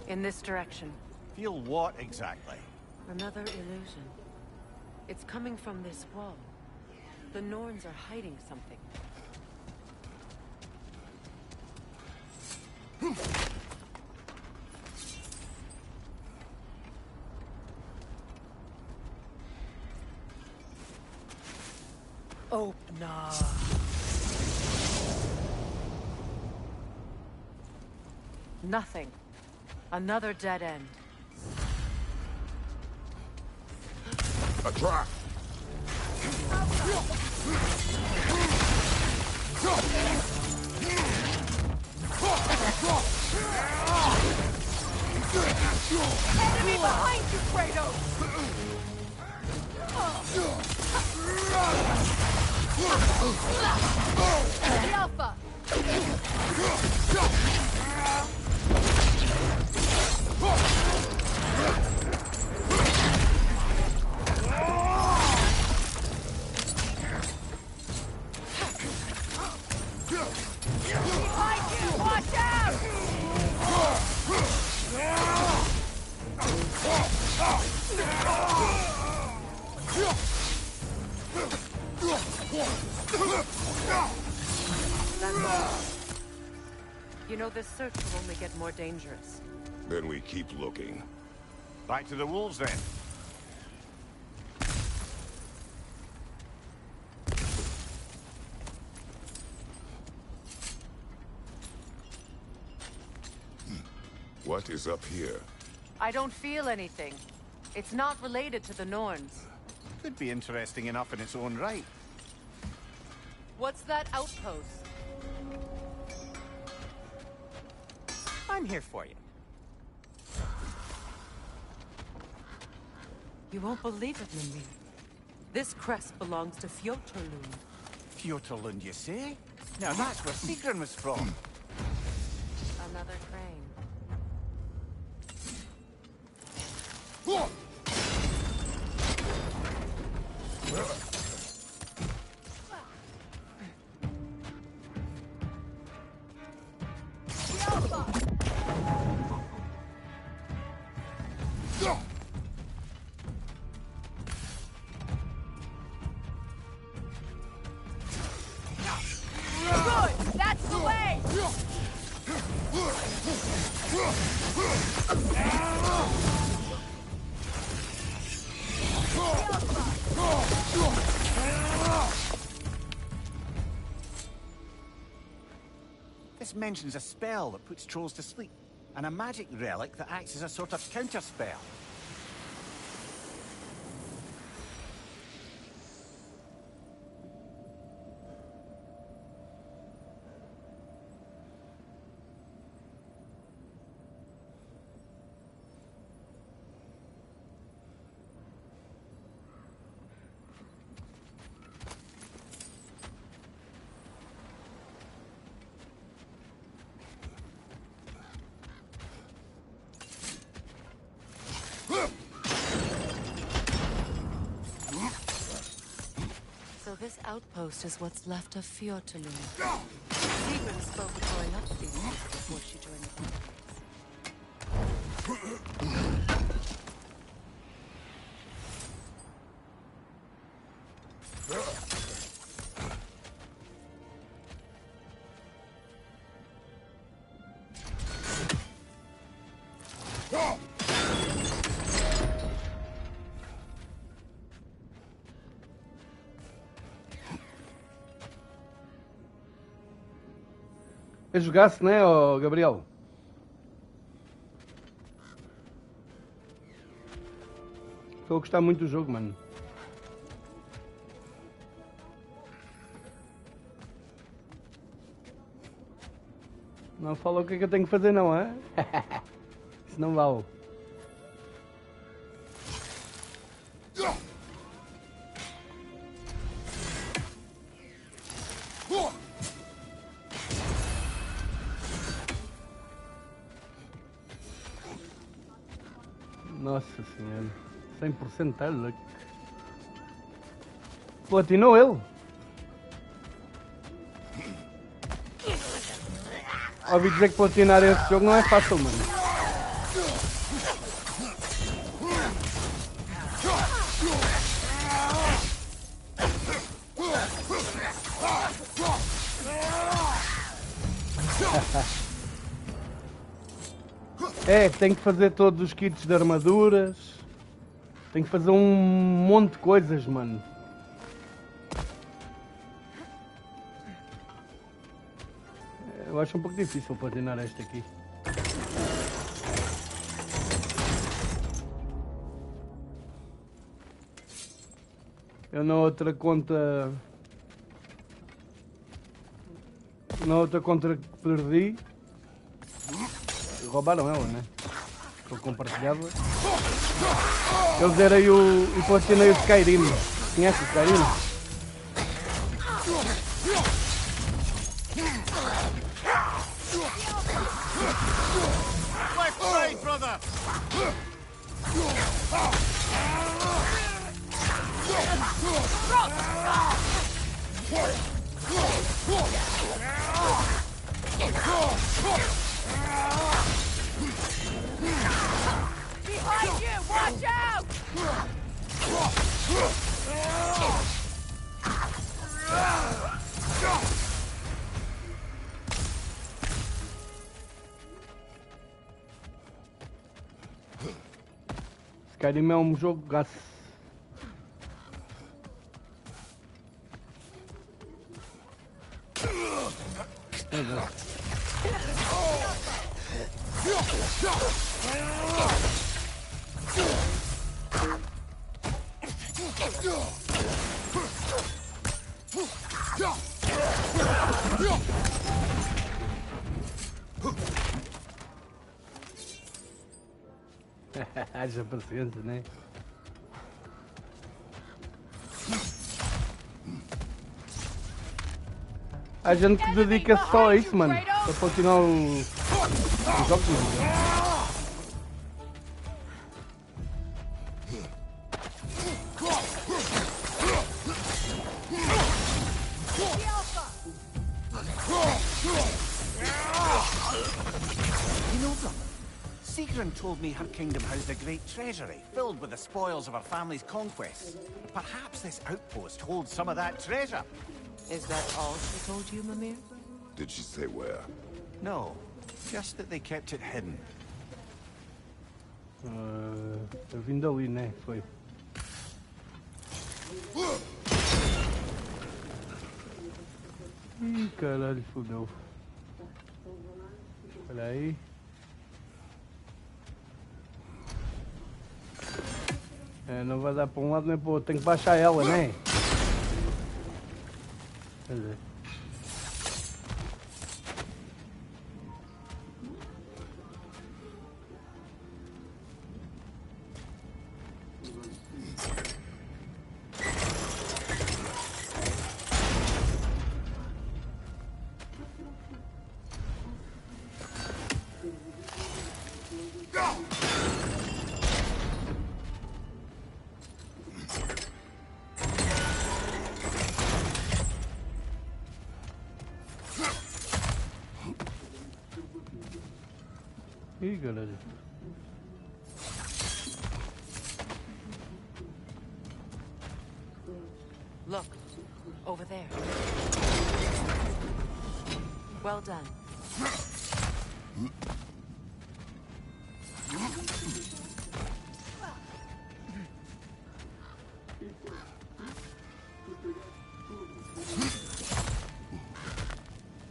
In this direction. Feel what exactly? Another illusion. It's coming from this wall. The Norns are hiding something. Oh, no. Nothing. Another dead end. A trap! Enemy behind you, Kratos! The Alpha! Behind you! Watch out! That's all. You know, this search will only get more dangerous. Then we keep looking. Back to the wolves, then. What is up here? I don't feel anything. It's not related to the Norns. Could be interesting enough in its own right. What's that outpost? I'm here for you. You won't believe it, Mimir. This crest belongs to Fjotorlund. Fjotorlund, you say? Now that's where Sigrun was from. Another crane. This mentions a spell that puts trolls to sleep, and a magic relic that acts as a sort of counter-spell. So this outpost is what's left of Fjortulund. Sigrid spoke of going up these hills before she joined the É jogasse, né, oh, Gabriel? Estou a gostar muito do jogo, mano. Não fala o que é que eu tenho que fazer, não é? Isso não vale. Nossa senhora, 100% talho. Platinou ele. Ouvi dizer que platinar esse jogo não é fácil, mano. É, tem que fazer todos os kits de armaduras. Tem que fazer um monte de coisas, mano. Eu acho um pouco difícil platinar este aqui. Eu na outra conta... Na outra conta que perdi... Roubaram ela, né? Que eu compartilhava. Eu zerei e platinei o Skyrim. Conhece o Skyrim? Left side, brother! Behind you! Watch out! Skyrim é um jogo gato. Haja paciência, né? Há gente que dedica só a isso, mano. Para continuar os jogos, mano. You know, brother, Sigrun told me her kingdom housed a great treasury filled with the spoils of her family's conquests. Perhaps this outpost holds some of that treasure. Is that all she told you, Mimir? Did she say where? No, just that they kept it hidden. Eu vim dali, né? Foi. Ih, caralho, fodeu. Olha aí. É, não vai dar para um lado nem para o outro. Tenho que baixar ela, né? Quer dizer. Ih, galera. Look, over there. Well done.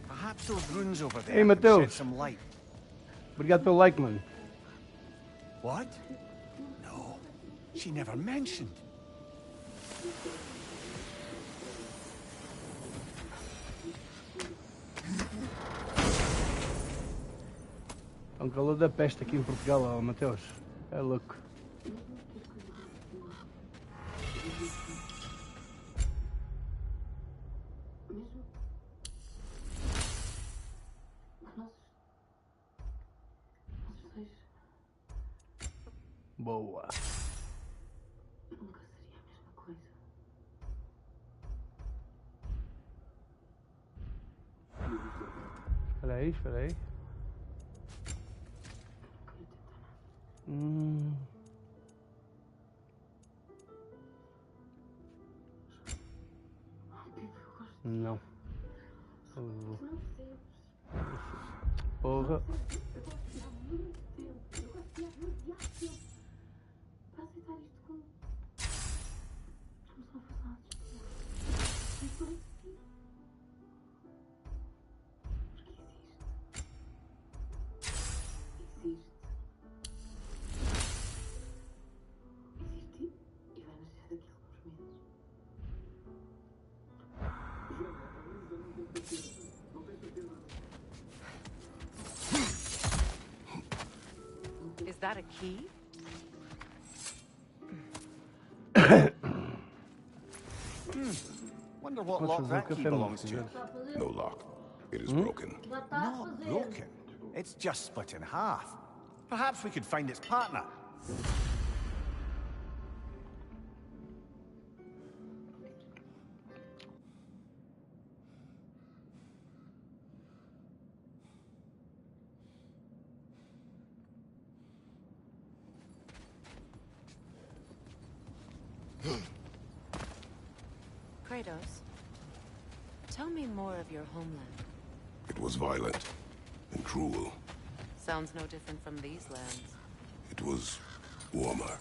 Perhaps those runes over there Hey, could Mateus. shed some light. Obrigado pelo like, mano. What? No, she never mentioned. Está um calor da peste aqui em Portugal, ó, Mateus. É louco. Boa. Nunca seria a mesma coisa. Espera aí, espera aí. Não. Porra. Is that a key? Wonder what lock that key belongs to. No lock. It is broken. Not broken. It's just split in half. Perhaps we could find its partner. Kratos, tell me more of your homeland. It was violent and cruel. Sounds no different from these lands. It was warmer.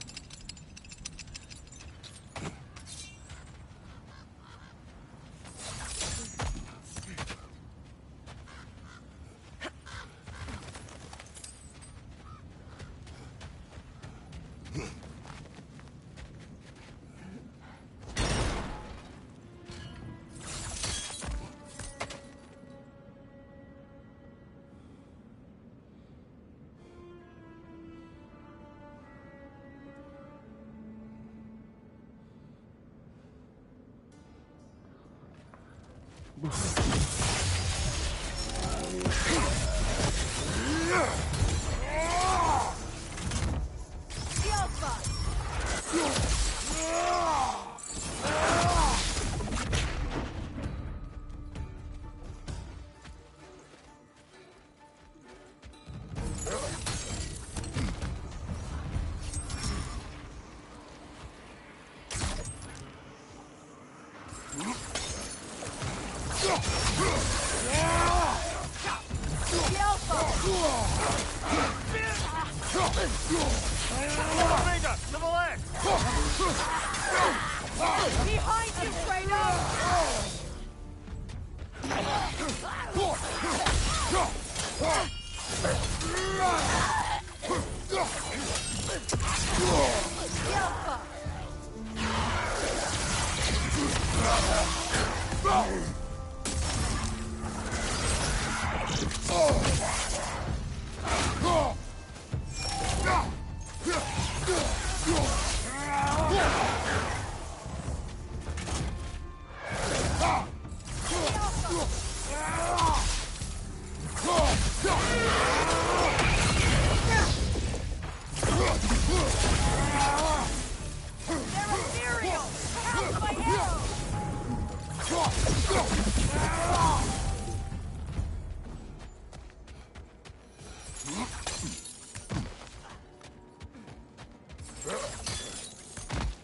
They're ethereal! Help my arrow!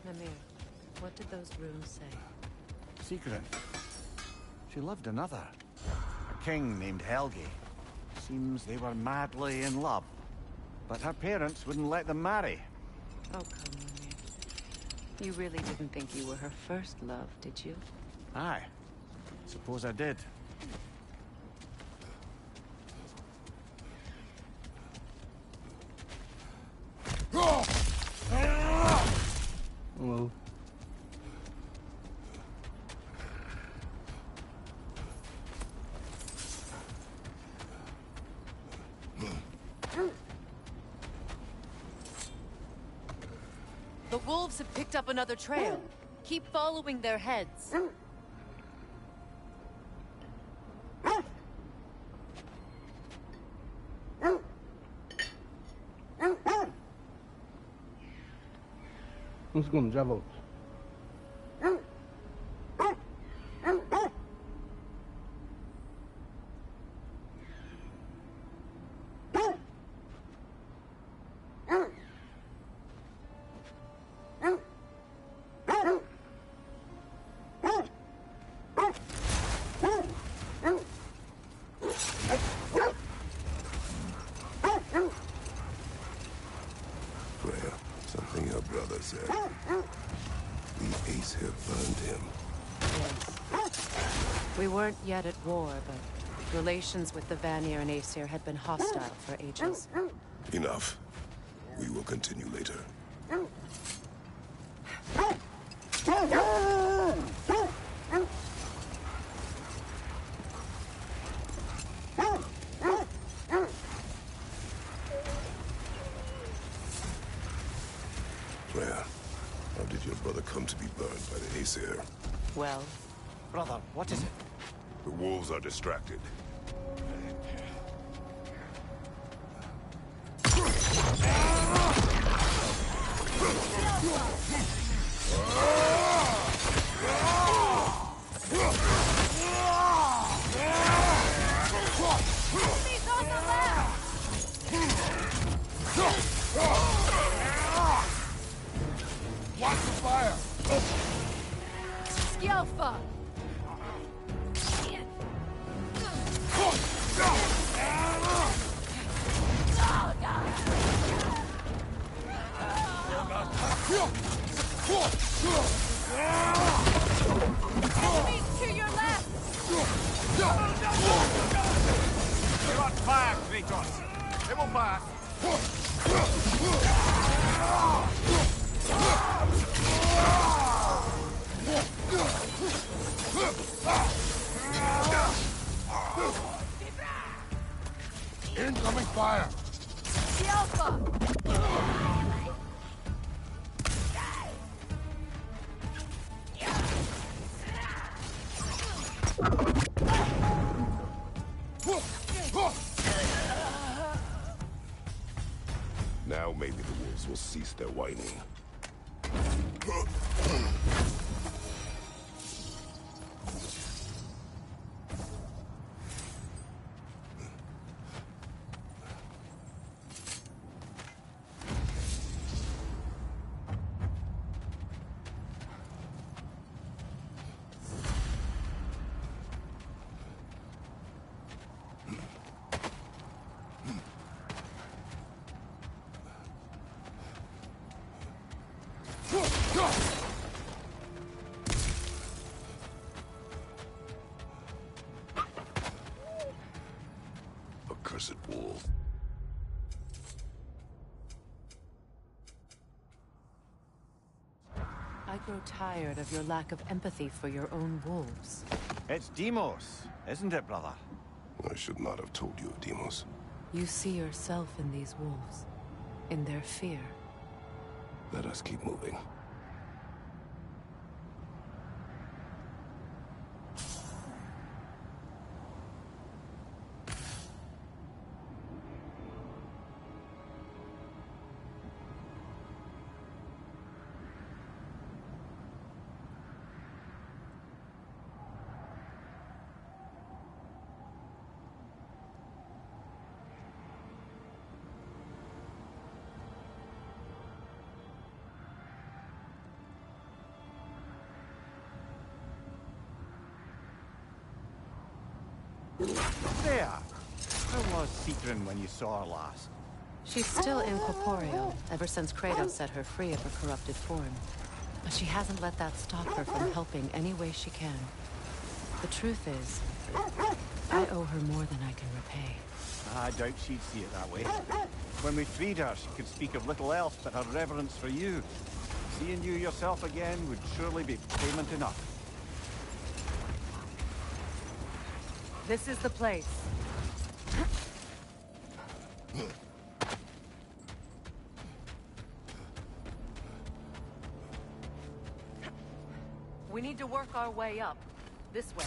Mimir, what did those runes say? Secret. She loved another. A king named Helgi. Seems they were madly in love. But her parents wouldn't let them marry. Oh, come, Mimir. You really didn't think you were her first love, did you? Aye. Suppose I did. Well. The wolves have picked up another trail. Keep following their heads. Um segundo, já volto. Freya, something your brother said. The Aesir burned him. Yes. We weren't yet at war, but relations with the Vanir and Aesir had been hostile for ages. Enough. We will continue later. Freya, how did your brother come to be burned by the Aesir? Well? Brother, what is it? The wolves are distracted. Enemies on the left! Watch the fire! Skjelfa! Enemies to your left! You're on fire, Kratos! It will pass! Incoming fire! Skjelfa! Now maybe the wolves will cease their whining. Accursed wolf. I grow tired of your lack of empathy for your own wolves. It's Demos, isn't it, brother? I should not have told you of Demos. You see yourself in these wolves, in their fear. Let us keep moving. There! How was Seekrin when you saw her last? She's still incorporeal, ever since Kratos set her free of her corrupted form. But she hasn't let that stop her from helping any way she can. The truth is, I owe her more than I can repay. I doubt she'd see it that way. When we freed her, she could speak of little else but her reverence for you. Seeing you yourself again would surely be payment enough. This is the place. We need to work our way up. This way.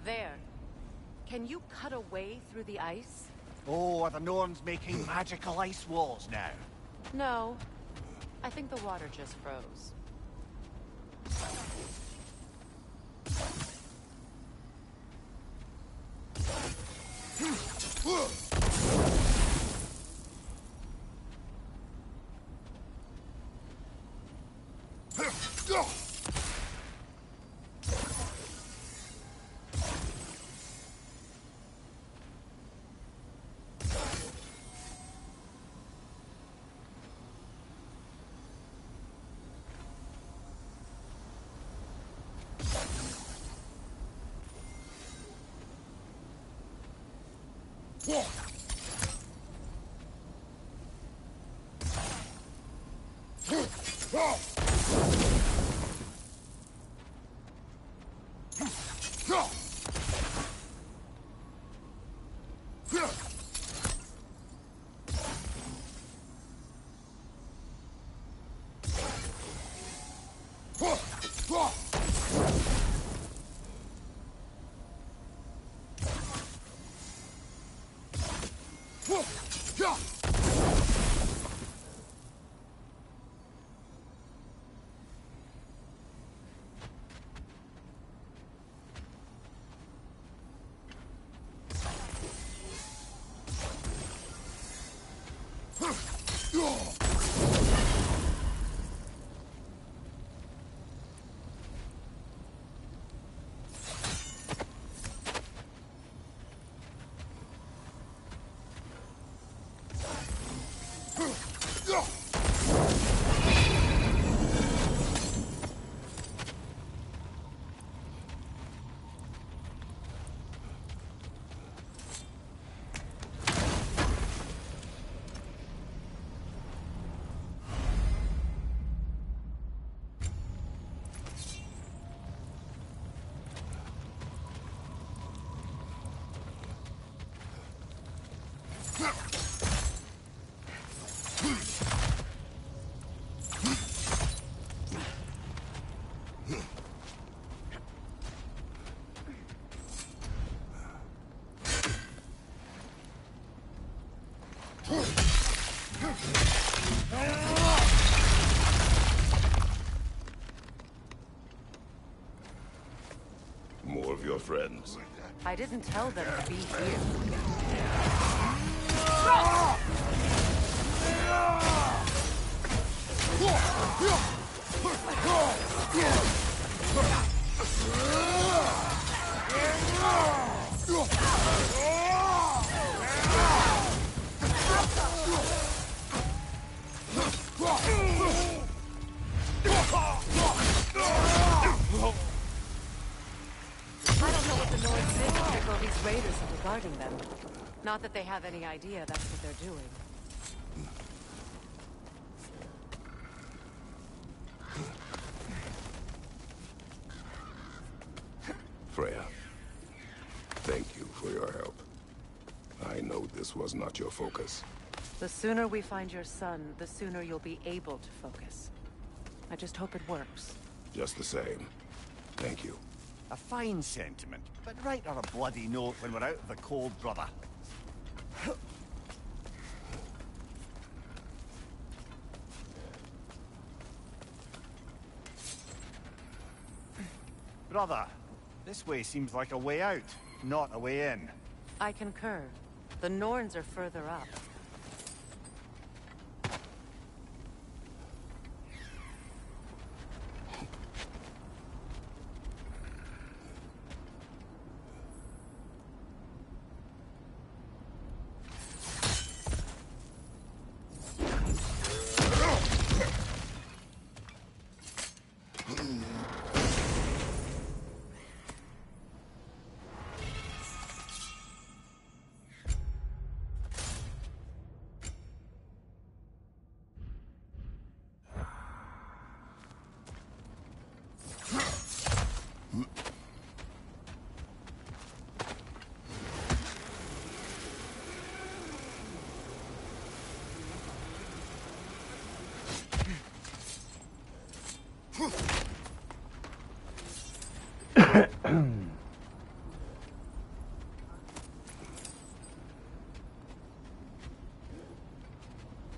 There. Can you cut a way through the ice? Oh, are the Norns making magical ice walls now? No. I think the water just froze. More of your friends. I didn't tell them to be here. Raiders are regarding them. Not that they have any idea that's what they're doing. Freya, thank you for your This was not your focus. The sooner we find your son, the sooner you'll be able to focus. I just hope it works. Just the same. Thank you. A fine sentiment, but write her a bloody note when we're out of the cold, brother. Brother, this way seems like a way out, not a way in. I concur. The Norns are further up.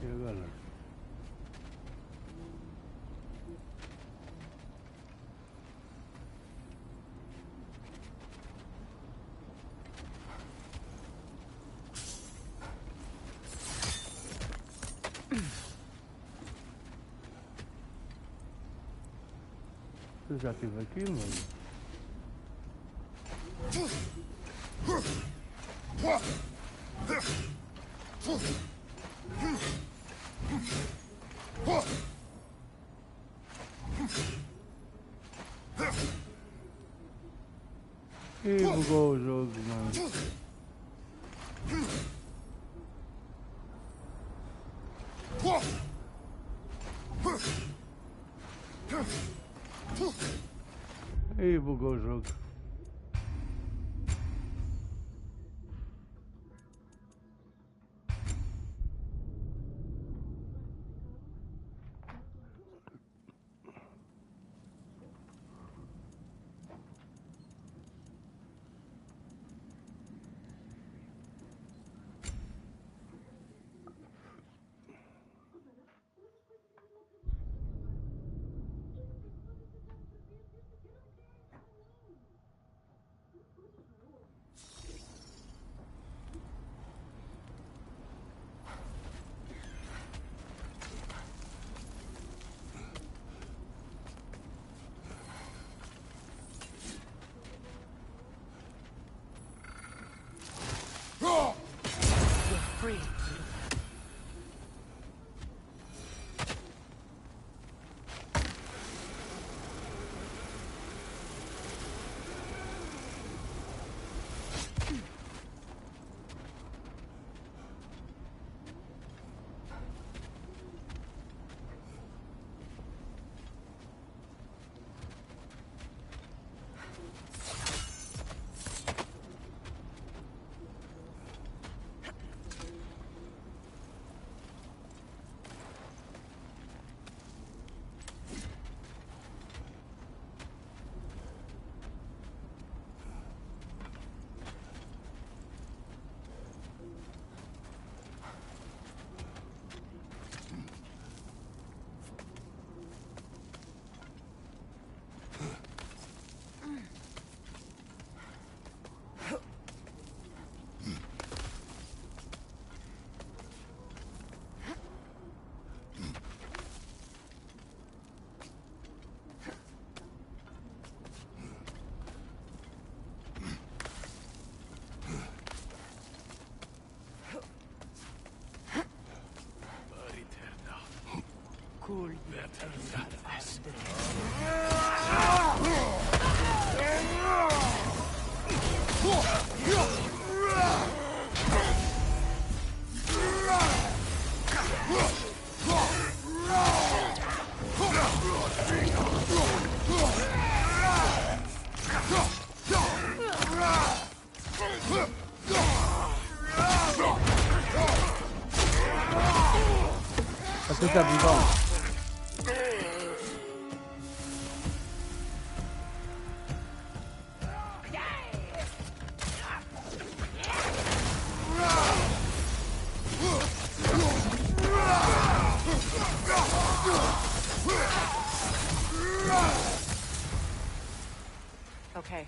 E agora? Eu já estive aqui, mano. Ih, bugou o jogo, mano. Ih, bugou o jogo. Free. Cool. Cuidado então. Okay,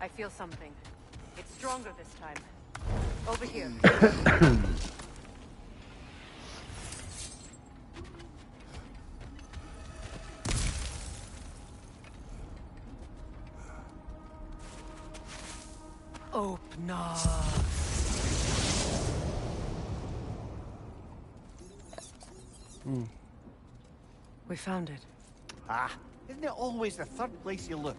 I feel something. It's stronger this time. Over here. Open up. We found it. Ah, isn't it always the third place you look?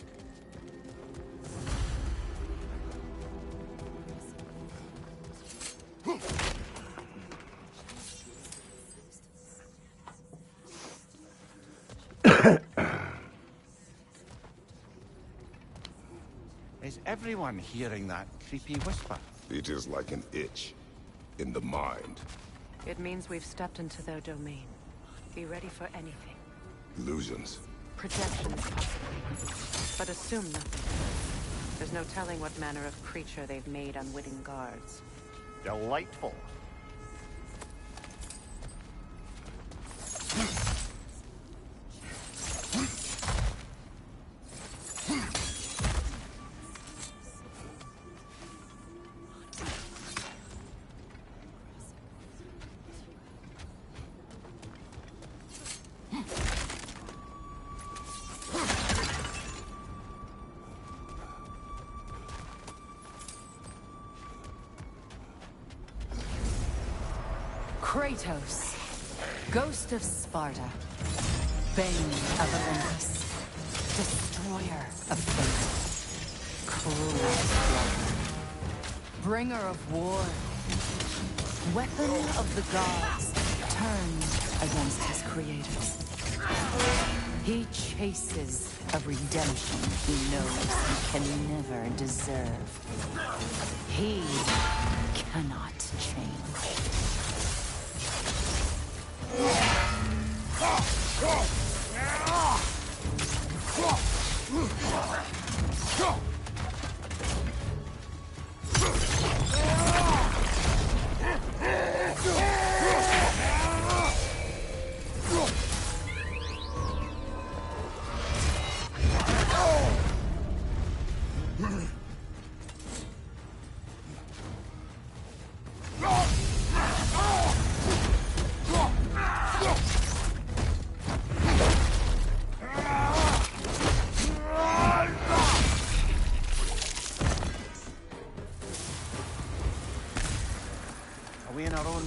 Is everyone hearing that creepy whisper? It is like an itch in the mind. It means we've stepped into their domain. Be ready for anything. Illusions. Projections, possibly. But assume nothing. There's no telling what manner of creature they've made unwitting guards. Delightful. Kratos, Ghost of Sparta, Bane of Olympus, Destroyer of Fate, Cruel Slaughter, Bringer of War, Weapon of the Gods, turned against his creators. He chases a redemption he knows he can never deserve. He cannot change.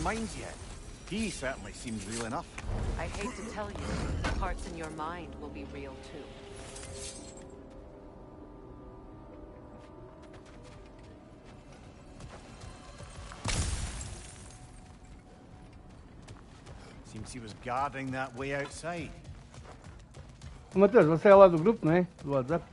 Minds yet. He certainly seems real enough. I hate to tell you, the parts in your mind will be real too. Seems he was guarding that way outside. Matheus, você é lá do grupo, não é? Do WhatsApp?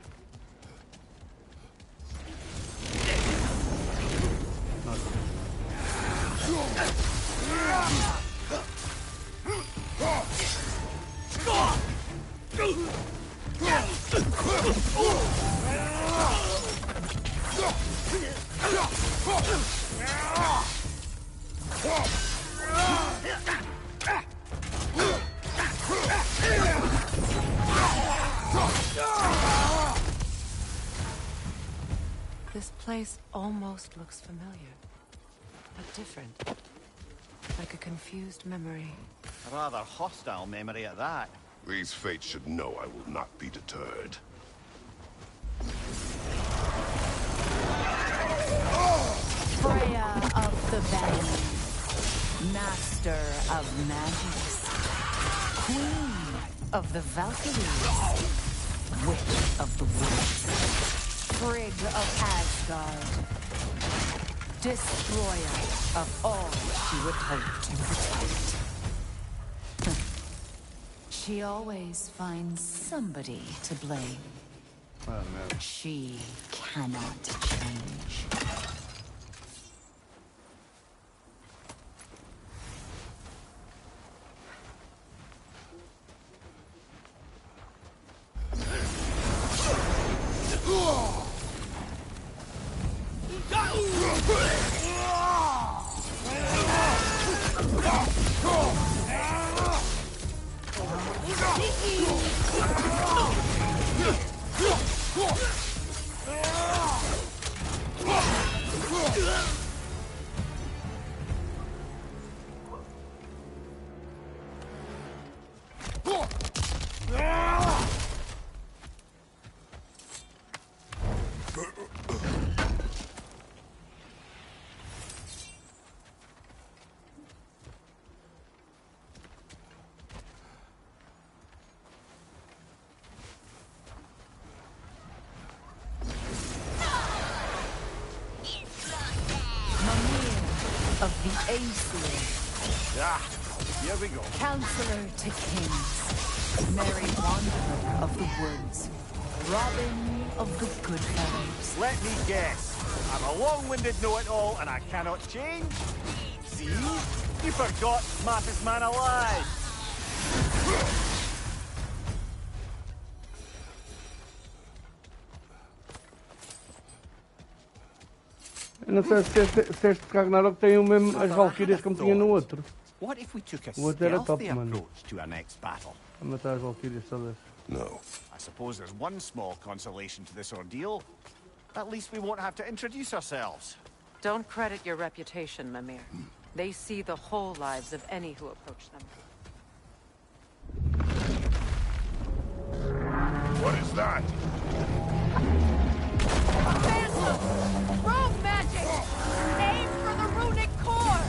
This place almost looks familiar, but different. Like a confused memory. A rather hostile memory at that. These fates should know I will not be deterred. Freya of the Bands, Master of Magics, Queen of the Valkyries, Witch of the Woods, Frigg of Asgard, Destroyer of all she would hope to protect. She always finds somebody to blame. Oh, no. She cannot change. Of the Aesir. Ah, here we go. Counselor to kings. Merry wanderer of the woods. Robin of the good fellows. Let me guess. I'm a long-winded know-it-all and I cannot change? See? You forgot smartest man alive. Eu não sei se este Ragnarok tem o mesmo, as Valkyrias como tinha no outro. What if we took a O outro era top, stealthy mano. approach to our next battle? A matar as Valkyrias todas. No. I suppose there's one small consolation to this ordeal. At least we won't have to introduce ourselves. Don't credit your reputation, Mimir. They see the whole lives of any who approach them. What is that? Phantom! Rogue magic! Aim for the runic core!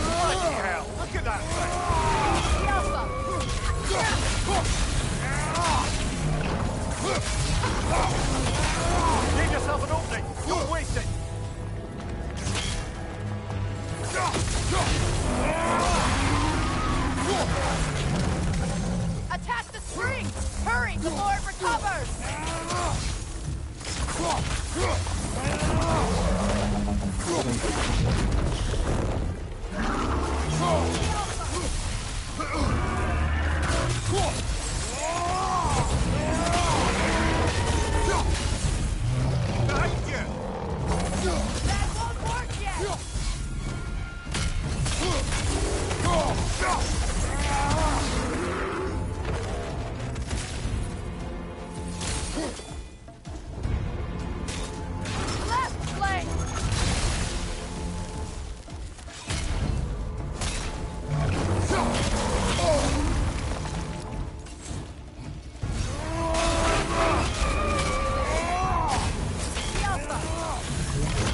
Bloody hell, look at that thing! Give yourself an opening! Don't waste it! Attack the string! Hurry, the Lord recovers! That won't work yet! Left flank!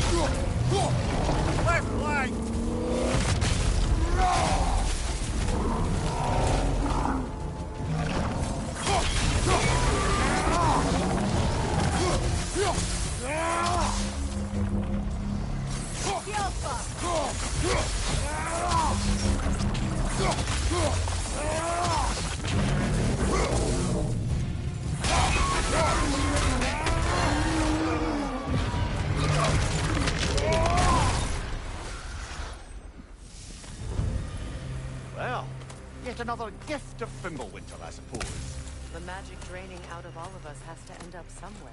Left flank! Well, yet another gift of Fimbulwinter, I suppose. The magic draining out of all of us has to end up somewhere.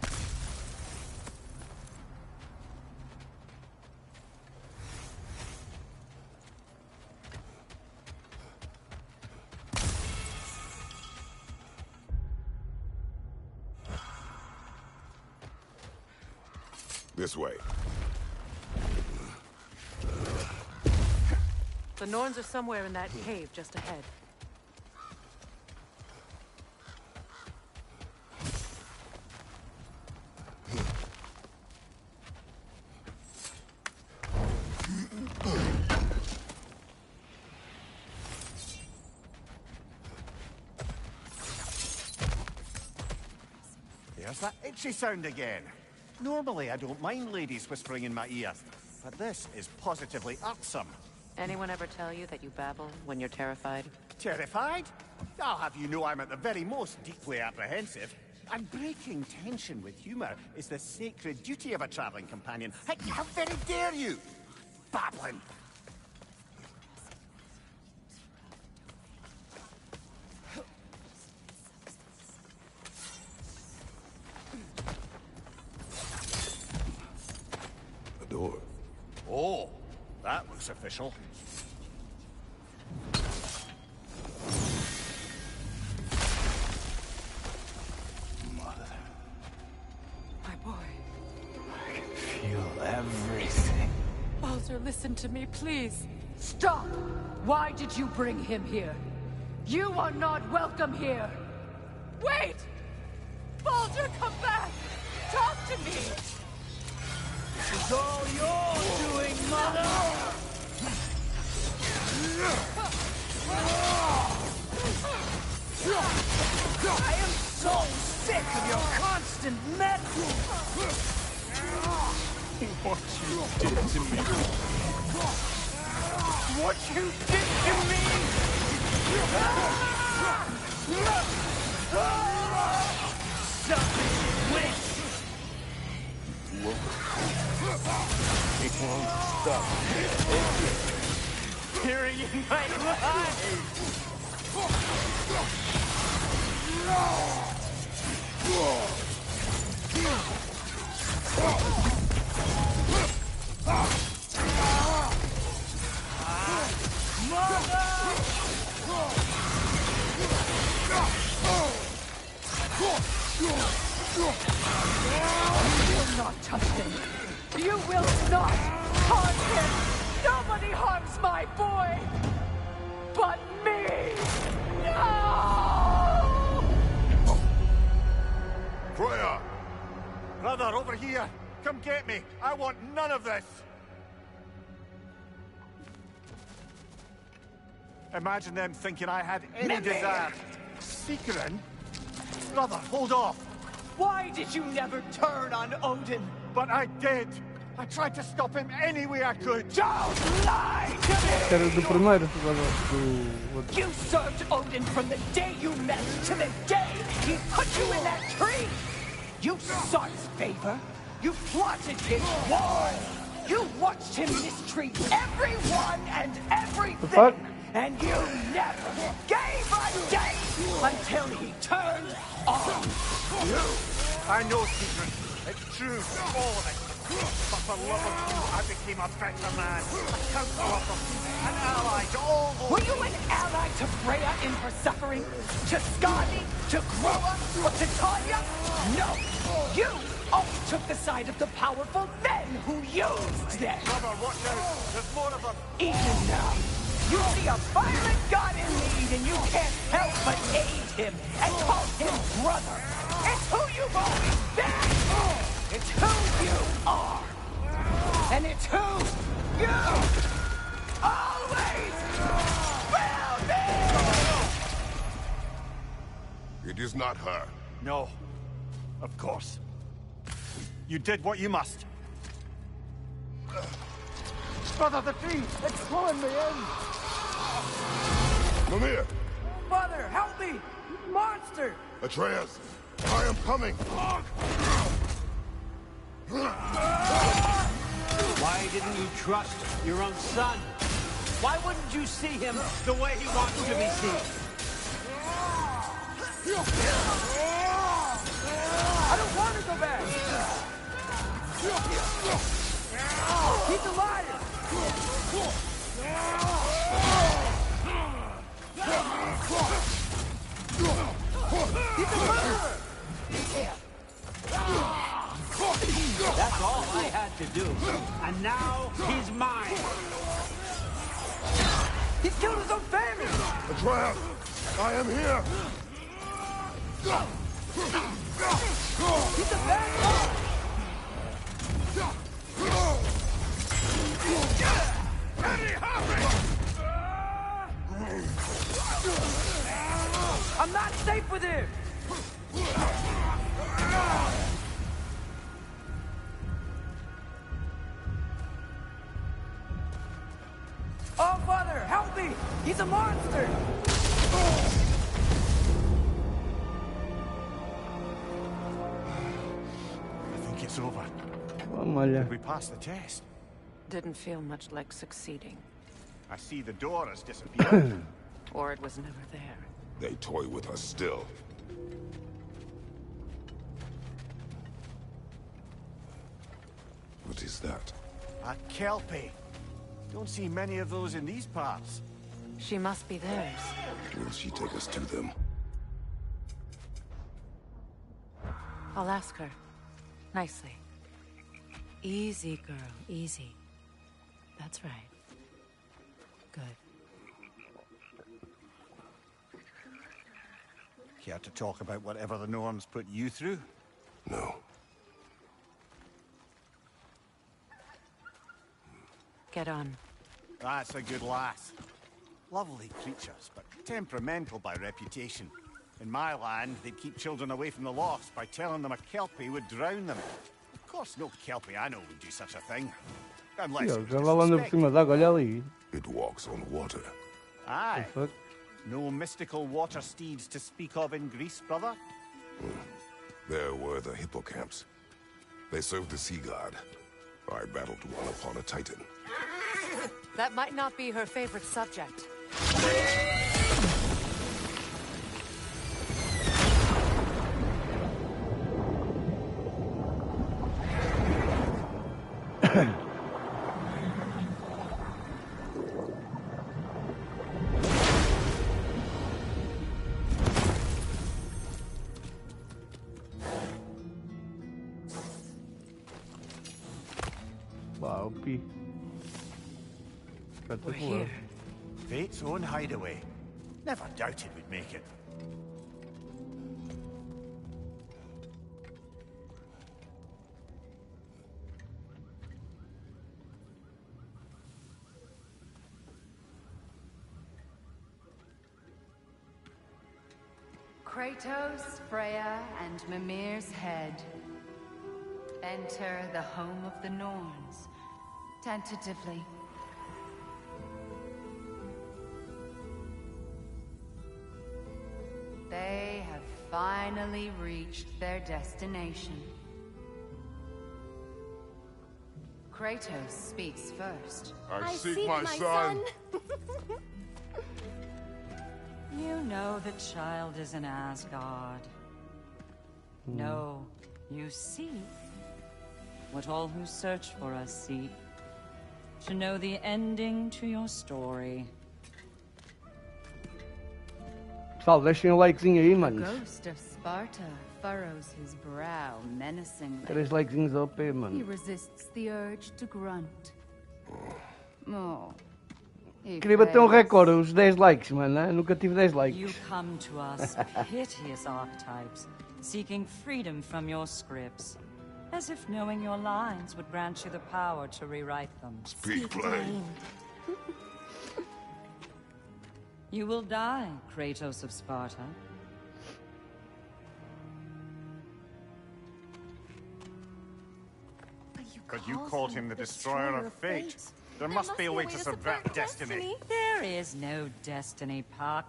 This way. The Norns are somewhere in that cave just ahead. There's that itchy sound again. Normally I don't mind ladies whispering in my ear, but this is positively irksome. Anyone ever tell you that you babble when you're terrified? Terrified? I'll have you know I'm at the very most deeply apprehensive. And breaking tension with humour is the sacred duty of a travelling companion. Hey, how very dare you! Babbling! A door. Oh, that looks official. listen to me, please. Stop! Why did you bring him here? You are not welcome here! Wait! Baldur, come back! Talk to me! This is all your doing, Mother! I am so sick of your constant meddling! What you did to me. What you did to me! Selfish witch! It won't stop. Hearing in my life! You will not touch him. You will not harm him. Nobody harms my boy, but me. No! Freya! Brother, over here! Come get me! I want none of this! Imagine them thinking I had any desire. Seekerin? Brother, hold off! Why did you never turn on Odin? But I did! I tried to stop him any way I could! Don't lie to me! Era do primeiro, agora do outro. You served Odin from the day you met to the day he put you in that tree! You sought his favor. You plotted his war. You watched him mistreat everyone and everything. And you never gave a day until he turned on you. I know, Seekerin. It's true, all of it. But for love of you, I became a better man. A counselor of them. An ally to all those... Were you an ally to Freya in her suffering? To Skadi? To Groa? Or to Tanya? No! You always took the side of the powerful men who used them! Brother, watch out! There's more of them! Even now, you see a violent god in need and you can't help but aid him and call him brother! It's who you've always been! It's who you are! And it's who you always will be! It is not her. No. Of course. You did what you must. Brother, the tree! It's pulling me in! Mimir! Mother, help me! Monster! Atreus! I am coming! Why didn't you trust your own son? Why wouldn't you see him the way he wants to be seen? I don't want to go back! He's a liar! He's a murderer! That's all I had to do. And now he's mine. He's killed his own family! Atreus! I am here! He's a bad guy! I'm not safe with him! Oh, Father, help me! He's a monster! I think it's over. Vamos olhar. Did we pass the test? Didn't feel much like succeeding. I see the door has disappeared. Or it was never there. They toy with us still. What is that? A kelpie. Don't see many of those in these parts. She must be theirs. Will she take us to them? I'll ask her. Nicely. Easy, girl, easy. That's right. Good. Care to talk about whatever the norms put you through? No. Get on. That's a good lass. Lovely creatures, but temperamental by reputation. In my land, they'd keep children away from the lost by telling them a kelpie would drown them. Of course, no kelpie I know would do such a thing. Unless E it o was cavalo anda por disrespectful. cima d'água, olha ali. It walks on water. Aye. The fuck? No mystical water steeds to speak of in Greece, brother? There were the hippocamps. They served the sea god. I battled one upon a titan. That might not be her favorite subject. Wow, P. We're here. Fate's own hideaway. Never doubted we'd make it. Kratos, Freya, and Mimir's head. Enter the home of the Norns. Tentatively. They have finally reached their destination. Kratos speaks first. I seek my son. You know the child is in Asgard. No, you seek what all who search for us seek. To know the ending to your story. Pessoal, deixem o likezinho aí, The manos. ghost of Sparta furrows his brow menacingly. 3 likezinhos ao pé, He mano. resists the urge to grunt. Oh. he Queria bater um fails. recorde, os 10 likes, mano. Né? Nunca tive 10 likes. You come to us, hideous archetypes, seeking freedom from your scripts. As if knowing your lines would grant you the power to rewrite them. Speak plain. You will die, Kratos of Sparta. But you called him the destroyer of fate. There must be a way to subvert destiny. There is no destiny, Puck.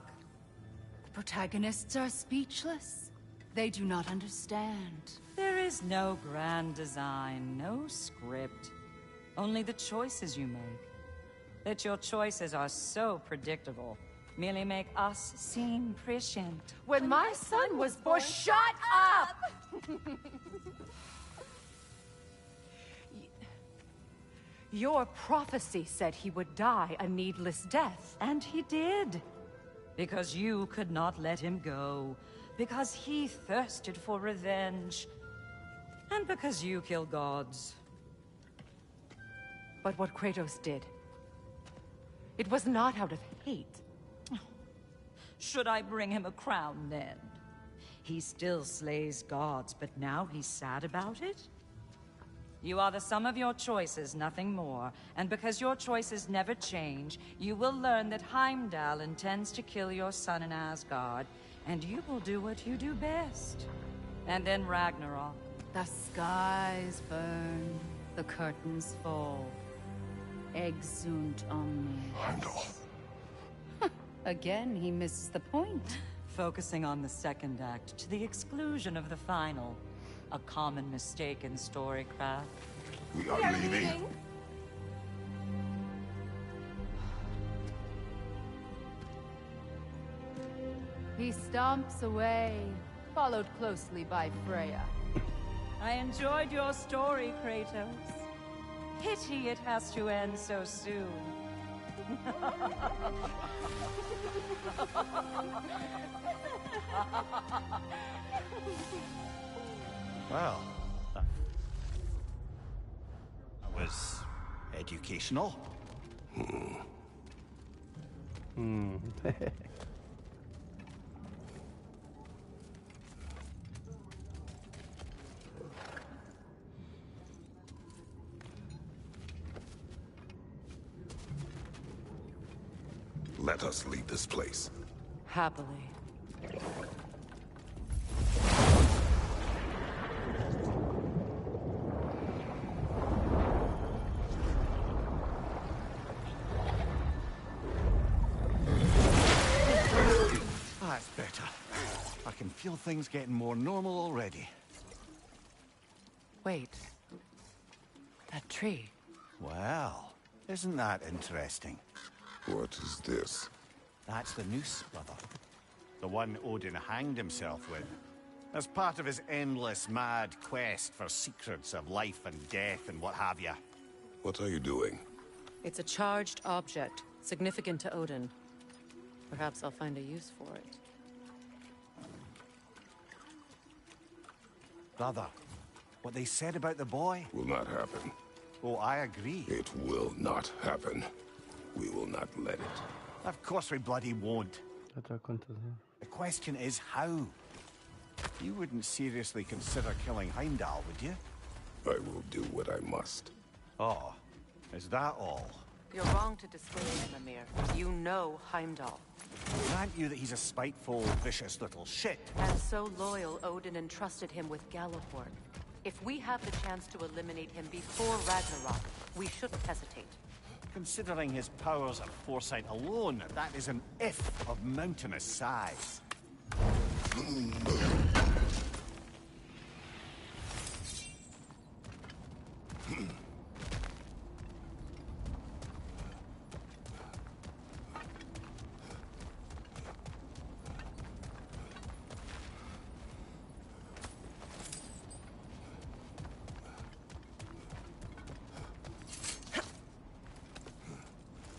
The protagonists are speechless. They do not understand. There is no grand design, no script. Only the choices you make. That your choices are so predictable merely make us seem prescient. When my son was born, shut up! Your prophecy said he would die a needless death. And he did. Because you could not let him go. Because he thirsted for revenge. And because you kill gods. But what Kratos did, it was not out of hate. Should I bring him a crown then? He still slays gods, but now he's sad about it? You are the sum of your choices, nothing more. And because your choices never change, you will learn that Heimdall intends to kill your son in Asgard, and you will do what you do best. And then Ragnarok. The skies burn, the curtains fall. Exunt omnes. Heimdall. Again, he misses the point. Focusing on the second act to the exclusion of the final. A common mistake in storycraft. We are leaving. He stomps away, followed closely by Freya. I enjoyed your story, Kratos. Pity it has to end so soon. Well, that was educational. Let us leave this place. Happily. That's better. I can feel things getting more normal already. Wait. That tree. Well, isn't that interesting? What is this? That's the noose, brother. The one Odin hanged himself with. As part of his endless, mad quest for secrets of life and death and what have you. What are you doing? It's a charged object, significant to Odin. Perhaps I'll find a use for it. Brother, what they said about the boy? Will not happen. Oh, I agree. It will not happen. We will not let it. Of course we bloody won't. The The question is how? You wouldn't seriously consider killing Heimdall, would you? I will do what I must. Oh, is that all? You're wrong to dissuade him, Amir. You know Heimdall. Grant you that he's a spiteful, vicious little shit. And so loyal, Odin entrusted him with Gjallarhorn. If we have the chance to eliminate him before Ragnarok, we shouldn't hesitate. Considering his powers of foresight alone, that is an if of mountainous size.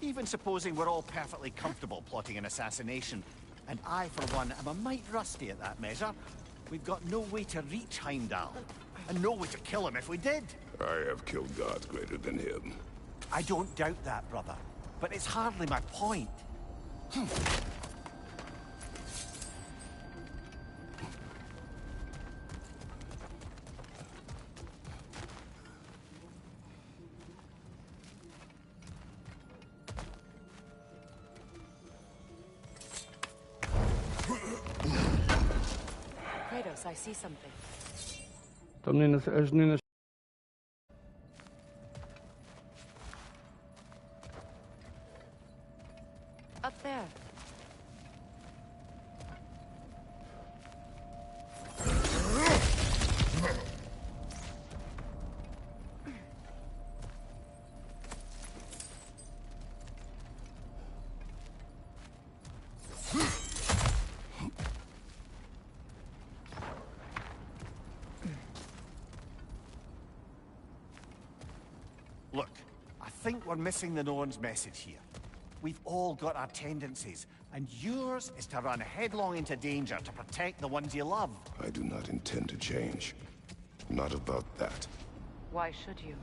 Even supposing we're all perfectly comfortable plotting an assassination, and I, for one, am a mite rusty at that measure, we've got no way to reach Heimdall, and no way to kill him if we did. I have killed gods greater than him. I don't doubt that, brother, but it's hardly my point. Kratos, I see something. As meninas. Up there. Look, I think we're missing the Norn's message here. We've all got our tendencies, and yours is to run headlong into danger to protect the ones you love. I do not intend to change. Not about that. Why should you?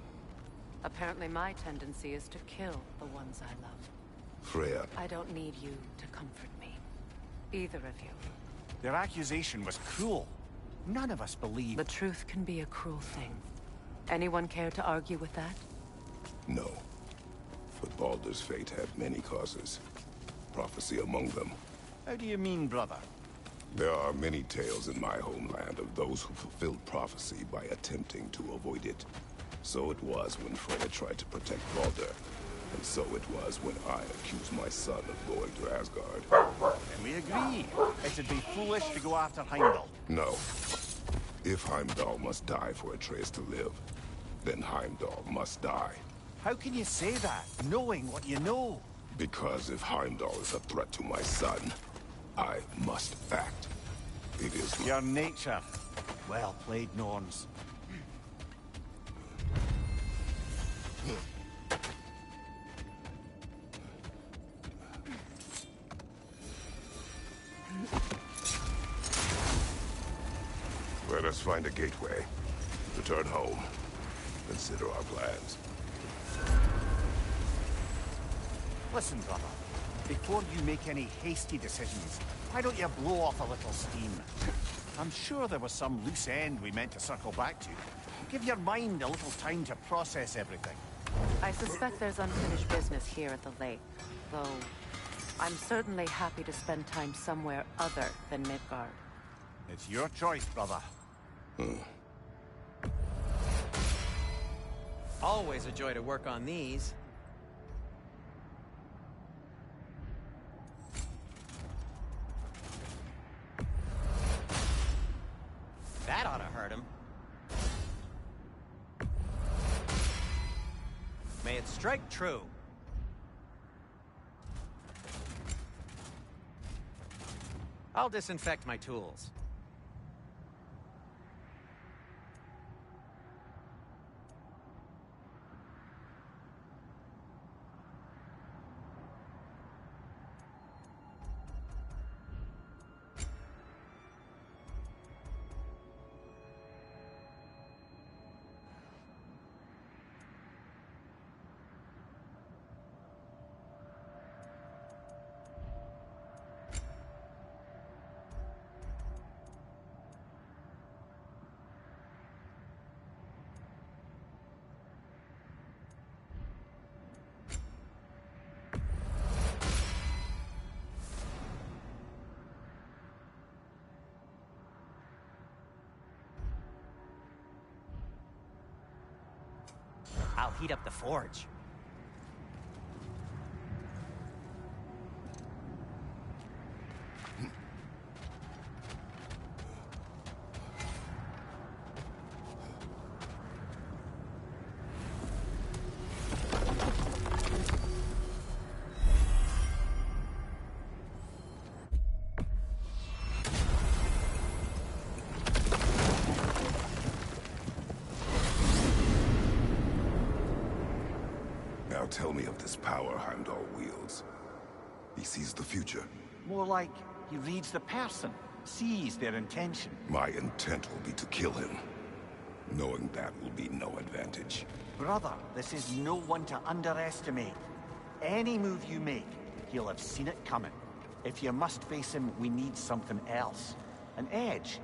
Apparently my tendency is to kill the ones I love. Freya. I don't need you to comfort me. Either of you. Their accusation was cruel. None of us believe... The truth can be a cruel thing. Anyone care to argue with that? No. But Baldur's fate had many causes. Prophecy among them. How do you mean, brother? There are many tales in my homeland of those who fulfilled prophecy by attempting to avoid it. So it was when Freya tried to protect Baldur. And so it was when I accused my son of going to Asgard. And we agree. It'd be foolish to go after Heimdall. No. If Heimdall must die for Atreus to live, then Heimdall must die. How can you say that, knowing what you know? Because if Heimdall is a threat to my son, I must act. It is your nature. Well played, Norns. Let us find a gateway. Return home. Consider our plans. Listen, brother. Before you make any hasty decisions, why don't you blow off a little steam? I'm sure there was some loose end we meant to circle back to. Give your mind a little time to process everything. I suspect there's unfinished business here at the lake, though I'm certainly happy to spend time somewhere other than Midgard. It's your choice, brother. Always a joy to work on these. That ought to hurt him. May it strike true. I'll disinfect my tools. I'll heat up the forge. Now tell me of this power Heimdall wields. He sees the future. More like he reads the person, sees their intention. My intent will be to kill him. Knowing that will be no advantage. Brother, this is no one to underestimate. Any move you make, he'll have seen it coming. If you must face him, we need something else. An edge,